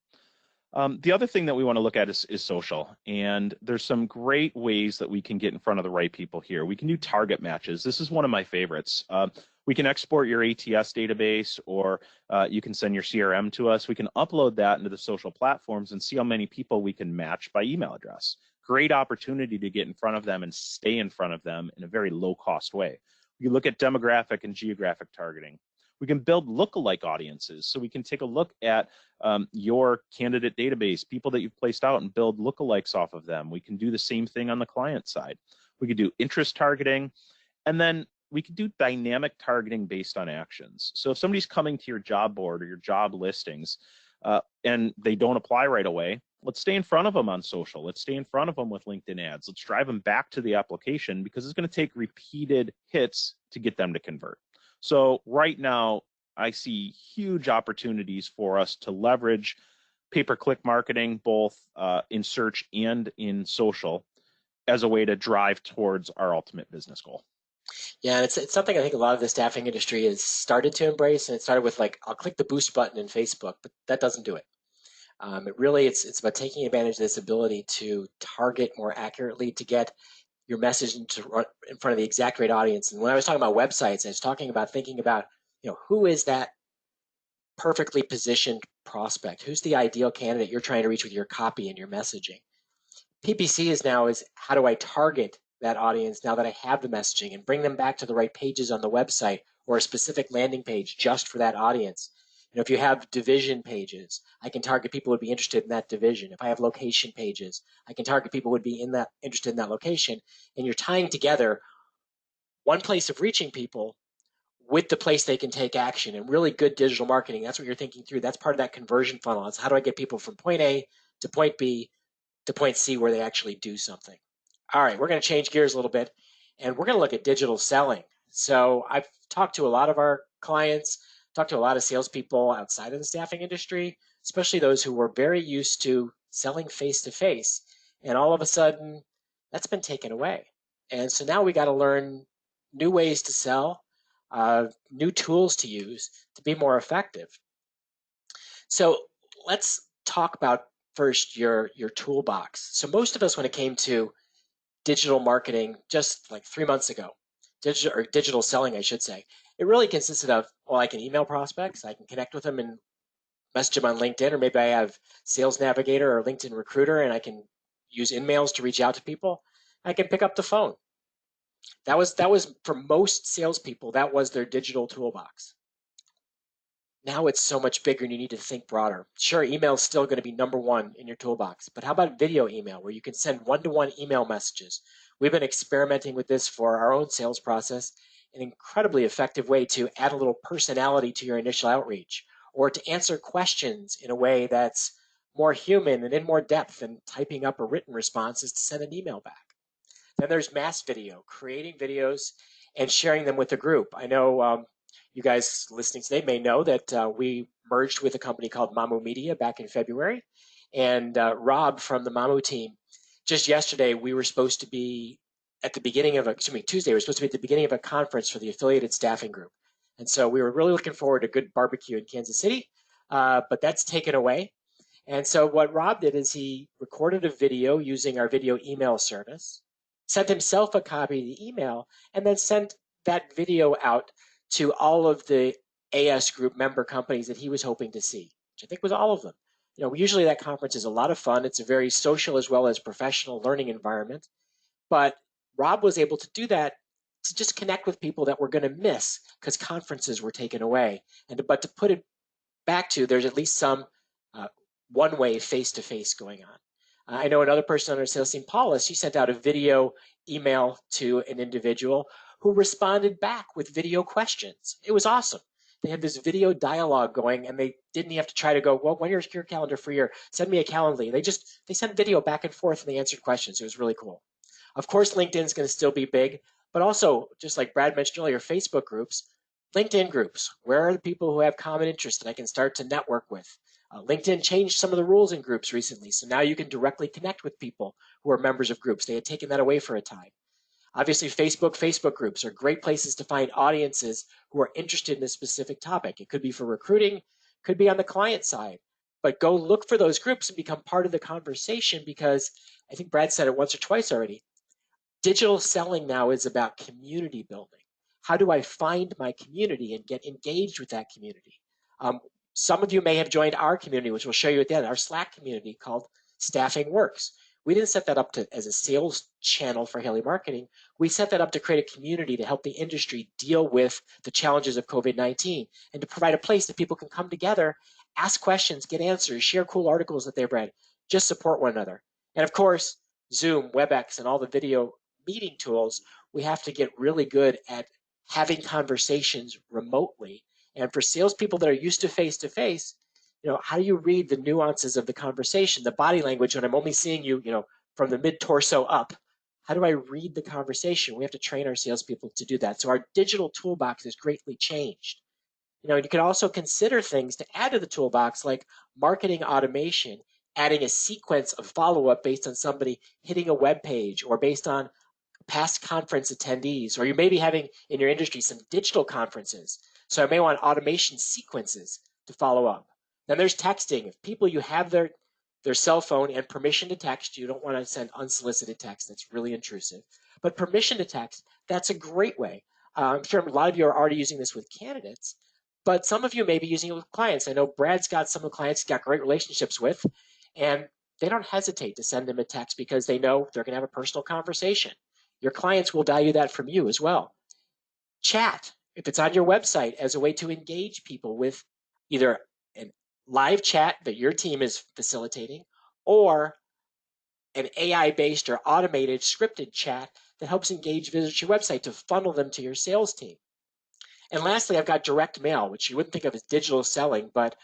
The other thing that we want to look at is social, and there's some great ways that we can get in front of the right people here. We can do target matches. This is one of my favorites. We can export your ATS database, or you can send your CRM to us. We can upload that into the social platforms and see how many people we can match by email address. Great opportunity to get in front of them and stay in front of them in a very low cost way. We can look at demographic and geographic targeting. We can build lookalike audiences. So we can take a look at your candidate database, people that you've placed out, and build lookalikes off of them. We can do the same thing on the client side. We could do interest targeting, and then we could do dynamic targeting based on actions. So if somebody's coming to your job board or your job listings and they don't apply right away, let's stay in front of them on social. Let's stay in front of them with LinkedIn ads. Let's drive them back to the application, because it's going to take repeated hits to get them to convert. So right now, I see huge opportunities for us to leverage pay-per-click marketing, both in search and in social, as a way to drive towards our ultimate business goal. Yeah, and it's something I think a lot of the staffing industry has started to embrace, and it started with like, I'll click the boost button in Facebook, but that doesn't do it. It's about taking advantage of this ability to target more accurately, to get your message in front of the exact right audience. And when I was talking about websites, I was talking about thinking about, who is that perfectly positioned prospect? Who's the ideal candidate you're trying to reach with your copy and your messaging? PPC is how do I target that audience now that I have the messaging and bring them back to the right pages on the website or a specific landing page just for that audience? If you have division pages, I can target people who would be interested in that division. If I have location pages, I can target people who would be interested in that location. And you're tying together one place of reaching people with the place they can take action. And really good digital marketing, that's what you're thinking through. That's part of that conversion funnel. It's how do I get people from point A to point B to point C where they actually do something. All right, we're going to change gears a little bit, and we're going to look at digital selling. So I've talked to a lot of our clients, talked to a lot of salespeople outside of the staffing industry, especially those who were very used to selling face-to-face, and all of a sudden, that's been taken away. And so now we got to learn new ways to sell, new tools to use to be more effective. So let's talk about first your toolbox. So most of us, when it came to digital marketing just like 3 months ago, digital selling, I should say, it really consisted of, well, I can email prospects, I can connect with them and message them on LinkedIn, or maybe I have Sales Navigator or LinkedIn Recruiter and I can use InMails to reach out to people. I can pick up the phone. That was for most salespeople, that was their digital toolbox. Now it's so much bigger and you need to think broader. Sure, email is still going to be number one in your toolbox, but how about video email where you can send one-to-one email messages? We've been experimenting with this for our own sales process, an incredibly effective way to add a little personality to your initial outreach, or to answer questions in a way that's more human and in more depth than typing up a written response is to send an email back. Then there's mass video, creating videos and sharing them with a group. I know you guys listening today may know that we merged with a company called Mamu Media back in February. And Rob from the Mamu team, just yesterday, we were supposed to be at the beginning of Tuesday, we were supposed to be at the beginning of a conference for the affiliated staffing group. And so we were really looking forward to a good barbecue in Kansas City, but that's taken away. And so what Rob did is he recorded a video using our video email service, sent himself a copy of the email, and then sent that video out to all of the AS Group member companies that he was hoping to see, which I think was all of them. Usually that conference is a lot of fun. It's a very social as well as professional learning environment. But Rob was able to do that to just connect with people that were going to miss because conferences were taken away. But to put it back to, there's at least some one-way face-to-face going on. I know another person on our sales team, Paula, she sent out a video email to an individual who responded back with video questions. It was awesome. They had this video dialogue going and they didn't have to try to go, well, when is your calendar free, or send me a Calendly. They sent video back and forth and they answered questions. It was really cool. Of course, LinkedIn is going to still be big, but also, just like Brad mentioned earlier, Facebook groups, LinkedIn groups. Where are the people who have common interests that I can start to network with? LinkedIn changed some of the rules in groups recently, so now you can directly connect with people who are members of groups. They had taken that away for a time. Obviously, Facebook groups are great places to find audiences who are interested in a specific topic. It could be for recruiting, could be on the client side, but go look for those groups and become part of the conversation, because I think Brad said it once or twice already. Digital selling now is about community building. How do I find my community and get engaged with that community? Some of you may have joined our community, which we'll show you at the end, our Slack community called Staffing Works. We didn't set that up as a sales channel for Haley Marketing. We set that up to create a community to help the industry deal with the challenges of COVID-19 and to provide a place that people can come together, ask questions, get answers, share cool articles that they've read, just support one another. And of course, Zoom, WebEx, and all the video meeting tools, we have to get really good at having conversations remotely. And for salespeople that are used to face, how do you read the nuances of the conversation, the body language when I'm only seeing you, from the mid torso up? How do I read the conversation? We have to train our salespeople to do that. So our digital toolbox has greatly changed. You can also consider things to add to the toolbox like marketing automation, adding a sequence of follow-up based on somebody hitting a web page or based on past conference attendees, or you may be having in your industry some digital conferences. So I may want automation sequences to follow up. Then there's texting. If people, you have their cell phone and permission to text, you don't want to send unsolicited text. That's really intrusive. But permission to text, that's a great way. I'm sure a lot of you are already using this with candidates, but some of you may be using it with clients. I know Brad's got some of the clients he's got great relationships with, and they don't hesitate to send them a text because they know they're going to have a personal conversation. Your clients will value that from you as well. Chat, if it's on your website, as a way to engage people with either a live chat that your team is facilitating or an AI-based or automated scripted chat that helps engage visitors to your website to funnel them to your sales team. And lastly, I've got direct mail, which you wouldn't think of as digital selling, but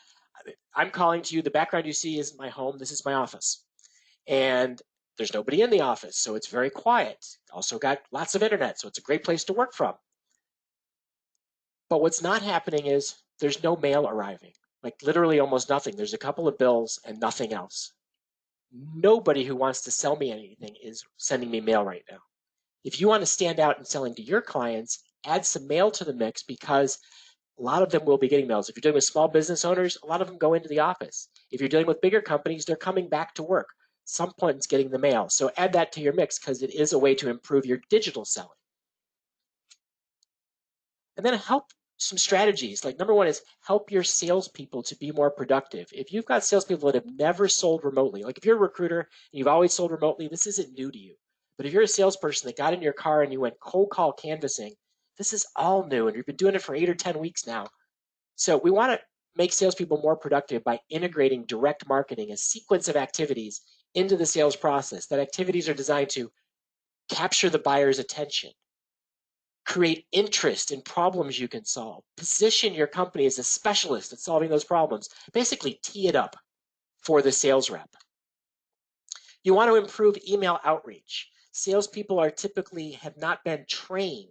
I'm calling to you. The background you see is my home. This is my office. And there's nobody in the office, so it's very quiet. Also got lots of internet, so it's a great place to work from. But what's not happening is there's no mail arriving, like literally almost nothing. There's a couple of bills and nothing else. Nobody who wants to sell me anything is sending me mail right now. If you want to stand out in selling to your clients, add some mail to the mix because a lot of them will be getting mails. If you're dealing with small business owners, a lot of them go into the office. If you're dealing with bigger companies, they're coming back to work. Some point it's getting the mail. So add that to your mix because it is a way to improve your digital selling. And then help some strategies. Like number one is help your salespeople to be more productive. If you've got salespeople that have never sold remotely, like if you're a recruiter and you've always sold remotely, this isn't new to you. But if you're a salesperson that got in your car and you went cold call canvassing, this is all new and you've been doing it for 8 or 10 weeks now. So we want to make salespeople more productive by integrating direct marketing, a sequence of activities into the sales process. That activities are designed to capture the buyer's attention, create interest in problems you can solve, position your company as a specialist at solving those problems, basically tee it up for the sales rep. You want to improve email outreach. Salespeople typically have not been trained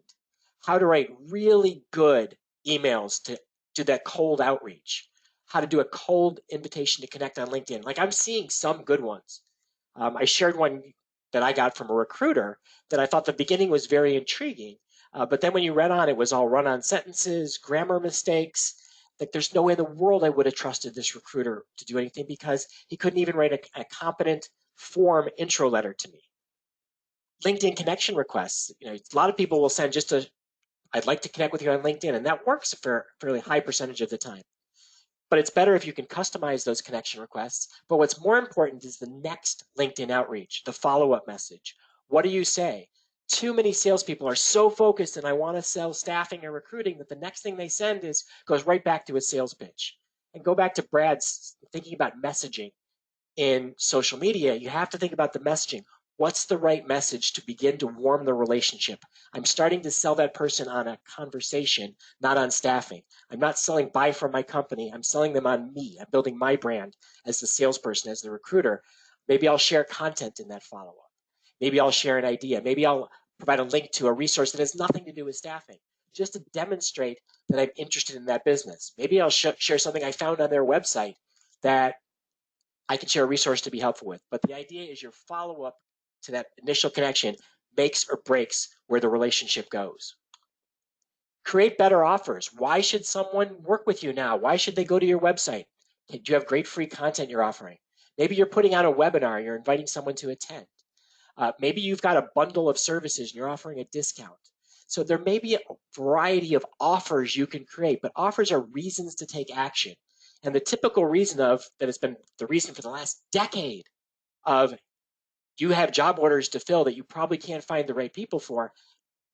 how to write really good emails to do that cold outreach, how to do a cold invitation to connect on LinkedIn. Like I'm seeing some good ones. I shared one that I got from a recruiter that I thought the beginning was very intriguing. But then when you read on, it was all run-on sentences, grammar mistakes. Like there's no way in the world I would have trusted this recruiter to do anything because he couldn't even write a competent form intro letter to me. LinkedIn connection requests. A lot of people will send just I'd like to connect with you on LinkedIn, and that works for a fairly high percentage of the time. But it's better if you can customize those connection requests. But what's more important is the next LinkedIn outreach, the follow-up message. What do you say? Too many salespeople are so focused and I want to sell staffing or recruiting that the next thing they send goes right back to a sales pitch. And go back to Brad's thinking about messaging in social media. You have to think about the messaging. What's the right message to begin to warm the relationship? I'm starting to sell that person on a conversation, not on staffing. I'm not selling buy from my company. I'm selling them on me. I'm building my brand as the salesperson, as the recruiter. Maybe I'll share content in that follow-up. Maybe I'll share an idea. Maybe I'll provide a link to a resource that has nothing to do with staffing, just to demonstrate that I'm interested in that business. Maybe I'll share something I found on their website that I can share a resource to be helpful with. But the idea is your follow-up to that initial connection makes or breaks where the relationship goes. Create better offers. Why should someone work with you now? Why should they go to your website? Do you have great free content you're offering? Maybe you're putting on a webinar, you're inviting someone to attend. Maybe you've got a bundle of services and you're offering a discount. So there may be a variety of offers you can create, but offers are reasons to take action. And the typical reason that has been the reason for the last decade of you have job orders to fill that you probably can't find the right people for,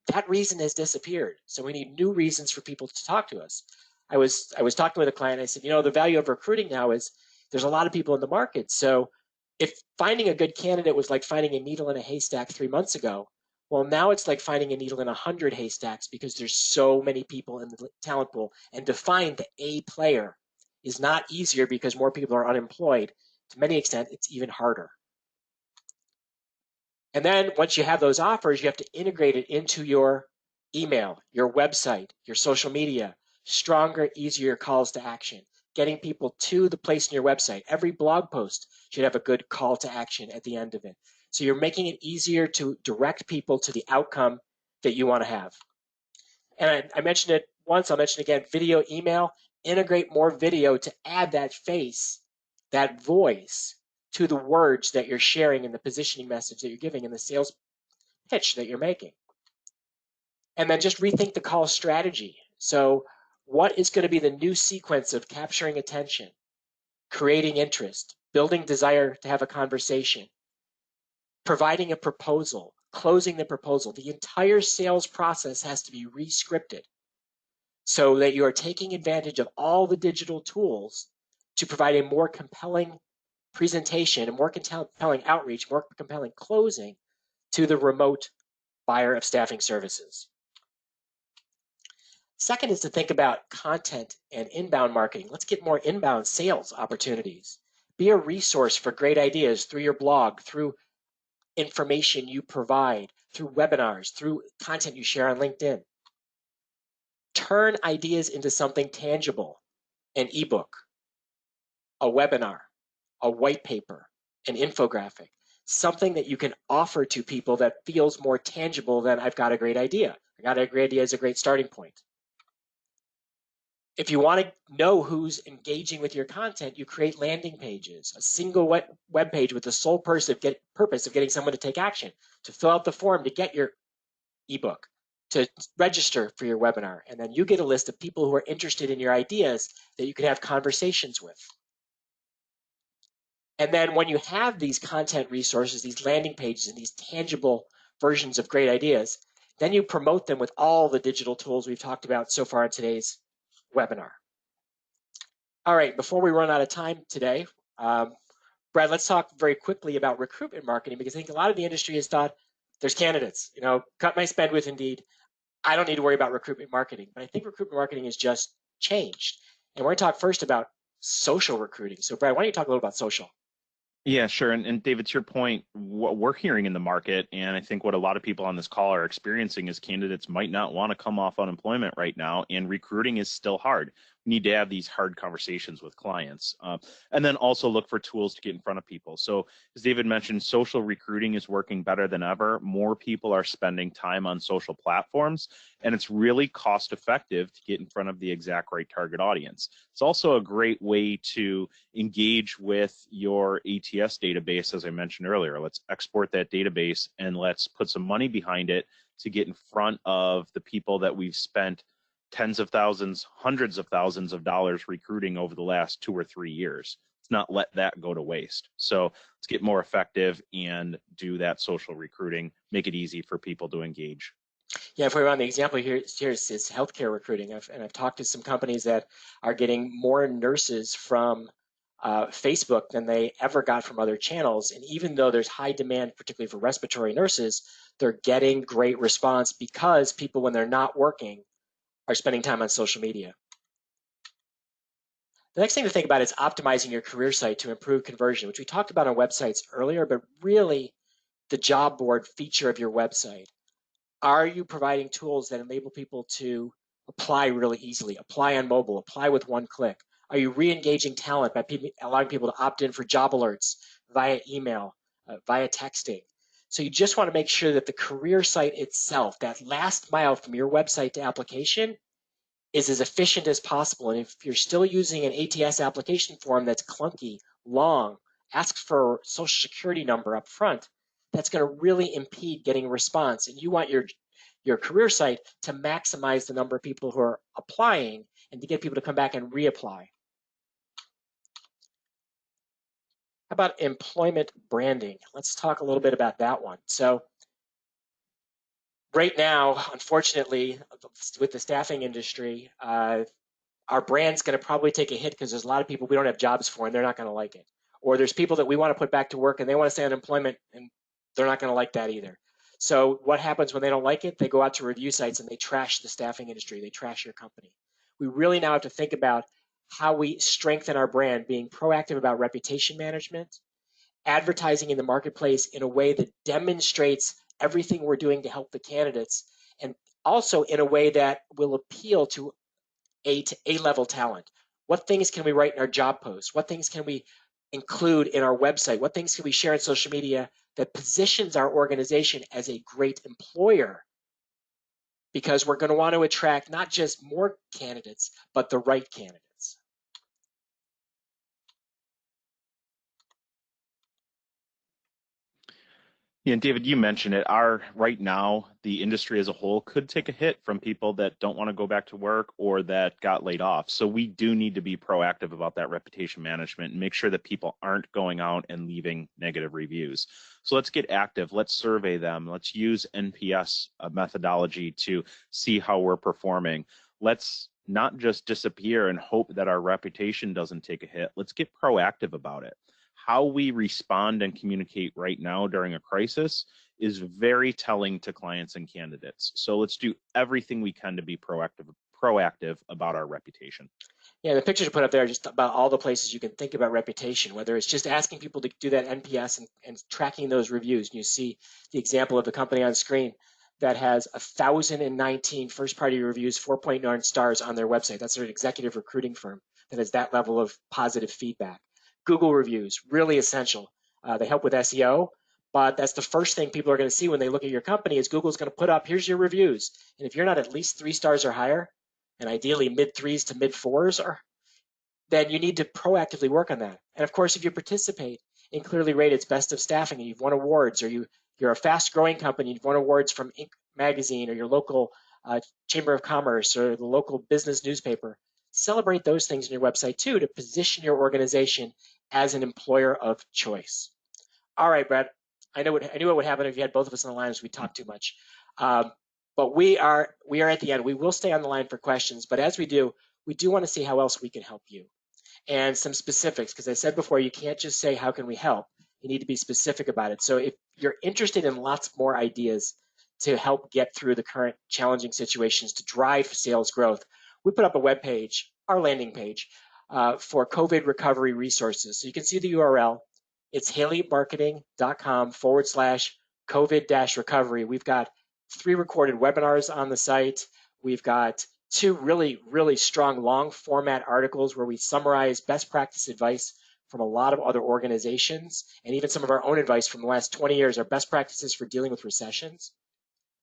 that reason has disappeared. So we need new reasons for people to talk to us. I was talking with a client. I said, the value of recruiting now is there's a lot of people in the market. So if finding a good candidate was like finding a needle in a haystack 3 months ago, well, now it's like finding a needle in 100 haystacks because there's so many people in the talent pool. And to find the A player is not easier because more people are unemployed. To many extent, it's even harder. And then once you have those offers, you have to integrate it into your email, your website, your social media, stronger, easier calls to action, getting people to the place in your website. Every blog post should have a good call to action at the end of it. So you're making it easier to direct people to the outcome that you want to have. And I mentioned it once, I'll mention it again, video, email, integrate more video to add that face, that voice to the words that you're sharing in the positioning message that you're giving in the sales pitch that you're making. And then just rethink the call strategy. So what is going to be the new sequence of capturing attention, creating interest, building desire to have a conversation, providing a proposal, closing the proposal? The entire sales process has to be re-scripted so that you are taking advantage of all the digital tools to provide a more compelling presentation, a more compelling outreach, more compelling closing to the remote buyer of staffing services. Second is to think about content and inbound marketing. Let's get more inbound sales opportunities. Be a resource for great ideas through your blog, through information you provide, through webinars, through content you share on LinkedIn. Turn ideas into something tangible, an ebook, a webinar, a white paper, an infographic, something that you can offer to people that feels more tangible than I've got a great idea. I got a great idea is a great starting point. If you want to know who's engaging with your content, you create landing pages, a single web page with the sole purpose of getting someone to take action, to fill out the form to get your ebook, to register for your webinar. And then you get a list of people who are interested in your ideas that you can have conversations with. And then when you have these content resources, these landing pages, and these tangible versions of great ideas, then you promote them with all the digital tools we've talked about so far in today's webinar. All right, before we run out of time today, Brad, let's talk very quickly about recruitment marketing, because I think a lot of the industry has thought there's candidates, cut my spend with Indeed. I don't need to worry about recruitment marketing, but I think recruitment marketing has just changed. And we're going to talk first about social recruiting. So Brad, why don't you talk a little about social? Yeah, sure. And David, to your point, what we're hearing in the market, and I think what a lot of people on this call are experiencing, is candidates might not want to come off unemployment right now, and recruiting is still hard. We need to have these hard conversations with clients, and then also look for tools to get in front of people. So as David mentioned, social recruiting is working better than ever. More people are spending time on social platforms, and it's really cost effective to get in front of the exact right target audience. It's also a great way to engage with your ATS database, as I mentioned earlier. Let's export that database and let's put some money behind it to get in front of the people that we've spent tens of thousands, hundreds of thousands of dollars recruiting over the last 2 or 3 years. Let's not let that go to waste. So let's get more effective and do that social recruiting, make it easy for people to engage. Yeah, if we run the example here is healthcare recruiting. I've talked to some companies that are getting more nurses from Facebook than they ever got from other channels. And even though there's high demand, particularly for respiratory nurses, they're getting great response because people, when they're not working, are spending time on social media. The next thing to think about is optimizing your career site to improve conversion, which we talked about on websites earlier, but really the job board feature of your website. Are you providing tools that enable people to apply really easily, apply on mobile, apply with one click? Are you re-engaging talent by allowing people to opt in for job alerts via email, via texting? So you just want to make sure that the career site itself, that last mile from your website to application, is as efficient as possible. And if you're still using an ATS application form that's clunky, long, asks for a social security number up front, that's going to really impede getting a response. And you want your career site to maximize the number of people who are applying and to get people to come back and reapply. How about employment branding? Let's talk a little bit about that one. So right now, unfortunately, with the staffing industry, our brand's going to probably take a hit because there's a lot of people we don't have jobs for and they're not going to like it. Or there's people that we want to put back to work and they want to stay on unemployment and they're not going to like that either. So what happens when they don't like it? They go out to review sites and they trash the staffing industry. They trash your company. We really now have to think about how we strengthen our brand, being proactive about reputation management, advertising in the marketplace in a way that demonstrates everything we're doing to help the candidates, and also in a way that will appeal to A-level talent. What things can we write in our job posts? What things can we include in our website? What things can we share on social media that positions our organization as a great employer? Because we're going to want to attract not just more candidates, but the right candidates. Yeah, and David, you mentioned it. Right now, the industry as a whole could take a hit from people that don't want to go back to work or that got laid off. So we do need to be proactive about that reputation management and make sure that people aren't going out and leaving negative reviews. So let's get active. Let's survey them. Let's use NPS methodology to see how we're performing. Let's not just disappear and hope that our reputation doesn't take a hit. Let's get proactive about it. How we respond and communicate right now during a crisis is very telling to clients and candidates. So let's do everything we can to be proactive about our reputation. Yeah, the pictures you put up there are just about all the places you can think about reputation, whether it's just asking people to do that NPS and tracking those reviews. And you see the example of the company on screen that has 1,019 first-party reviews, 4.9 stars on their website. That's their executive recruiting firm that has that level of positive feedback. Google reviews, really essential. They help with SEO, but that's the first thing people are going to see when they look at your company is Google's going to put up, here's your reviews. And if you're not at least 3 stars or higher, and ideally mid-3s to mid-4s, then you need to proactively work on that. And of course, if you participate in Clearly Rated's Best of Staffing and you've won awards, or you're a fast-growing company, you've won awards from Inc. magazine or your local Chamber of Commerce or the local business newspaper, celebrate those things on your website too to position your organization as an employer of choice. All right, Brad, I knew what would happen if you had both of us on the line as we talk too much. But we are at the end. We will stay on the line for questions, but as we do want to see how else we can help you and some specifics, because I said before, you can't just say, how can we help? You need to be specific about it. So if you're interested in lots more ideas to help get through the current challenging situations to drive sales growth, we put up a web page, our landing page, for COVID recovery resources. So you can see the URL. It's haleymarketing.com/COVID-recovery. We've got 3 recorded webinars on the site. We've got 2 really, really strong long format articles where we summarize best practice advice from a lot of other organizations and even some of our own advice from the last 20 years, our best practices for dealing with recessions.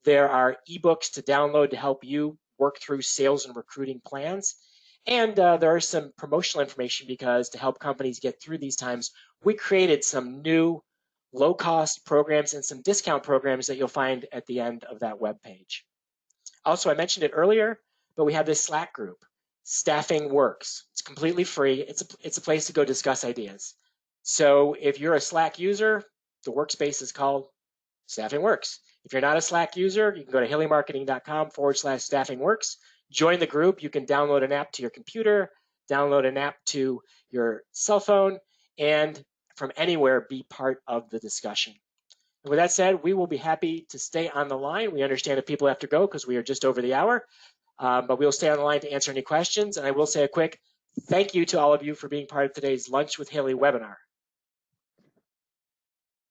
There are ebooks to download to help you work through sales and recruiting plans. And there are some promotional information because to help companies get through these times, we created some new low-cost programs and some discount programs that you'll find at the end of that webpage. Also, I mentioned it earlier, but we have this Slack group, Staffing Works. It's completely free. It's a place to go discuss ideas. So if you're a Slack user, the workspace is called Staffing Works. If you're not a Slack user, you can go to haleymarketing.com/Staffing Works. Join the group. You can download an app to your computer, download an app to your cell phone, and from anywhere be part of the discussion. And with that said, we will be happy to stay on the line. We understand that people have to go because we are just over the hour, but we'll stay on the line to answer any questions. And I will say a quick thank you to all of you for being part of today's Lunch with Haley webinar.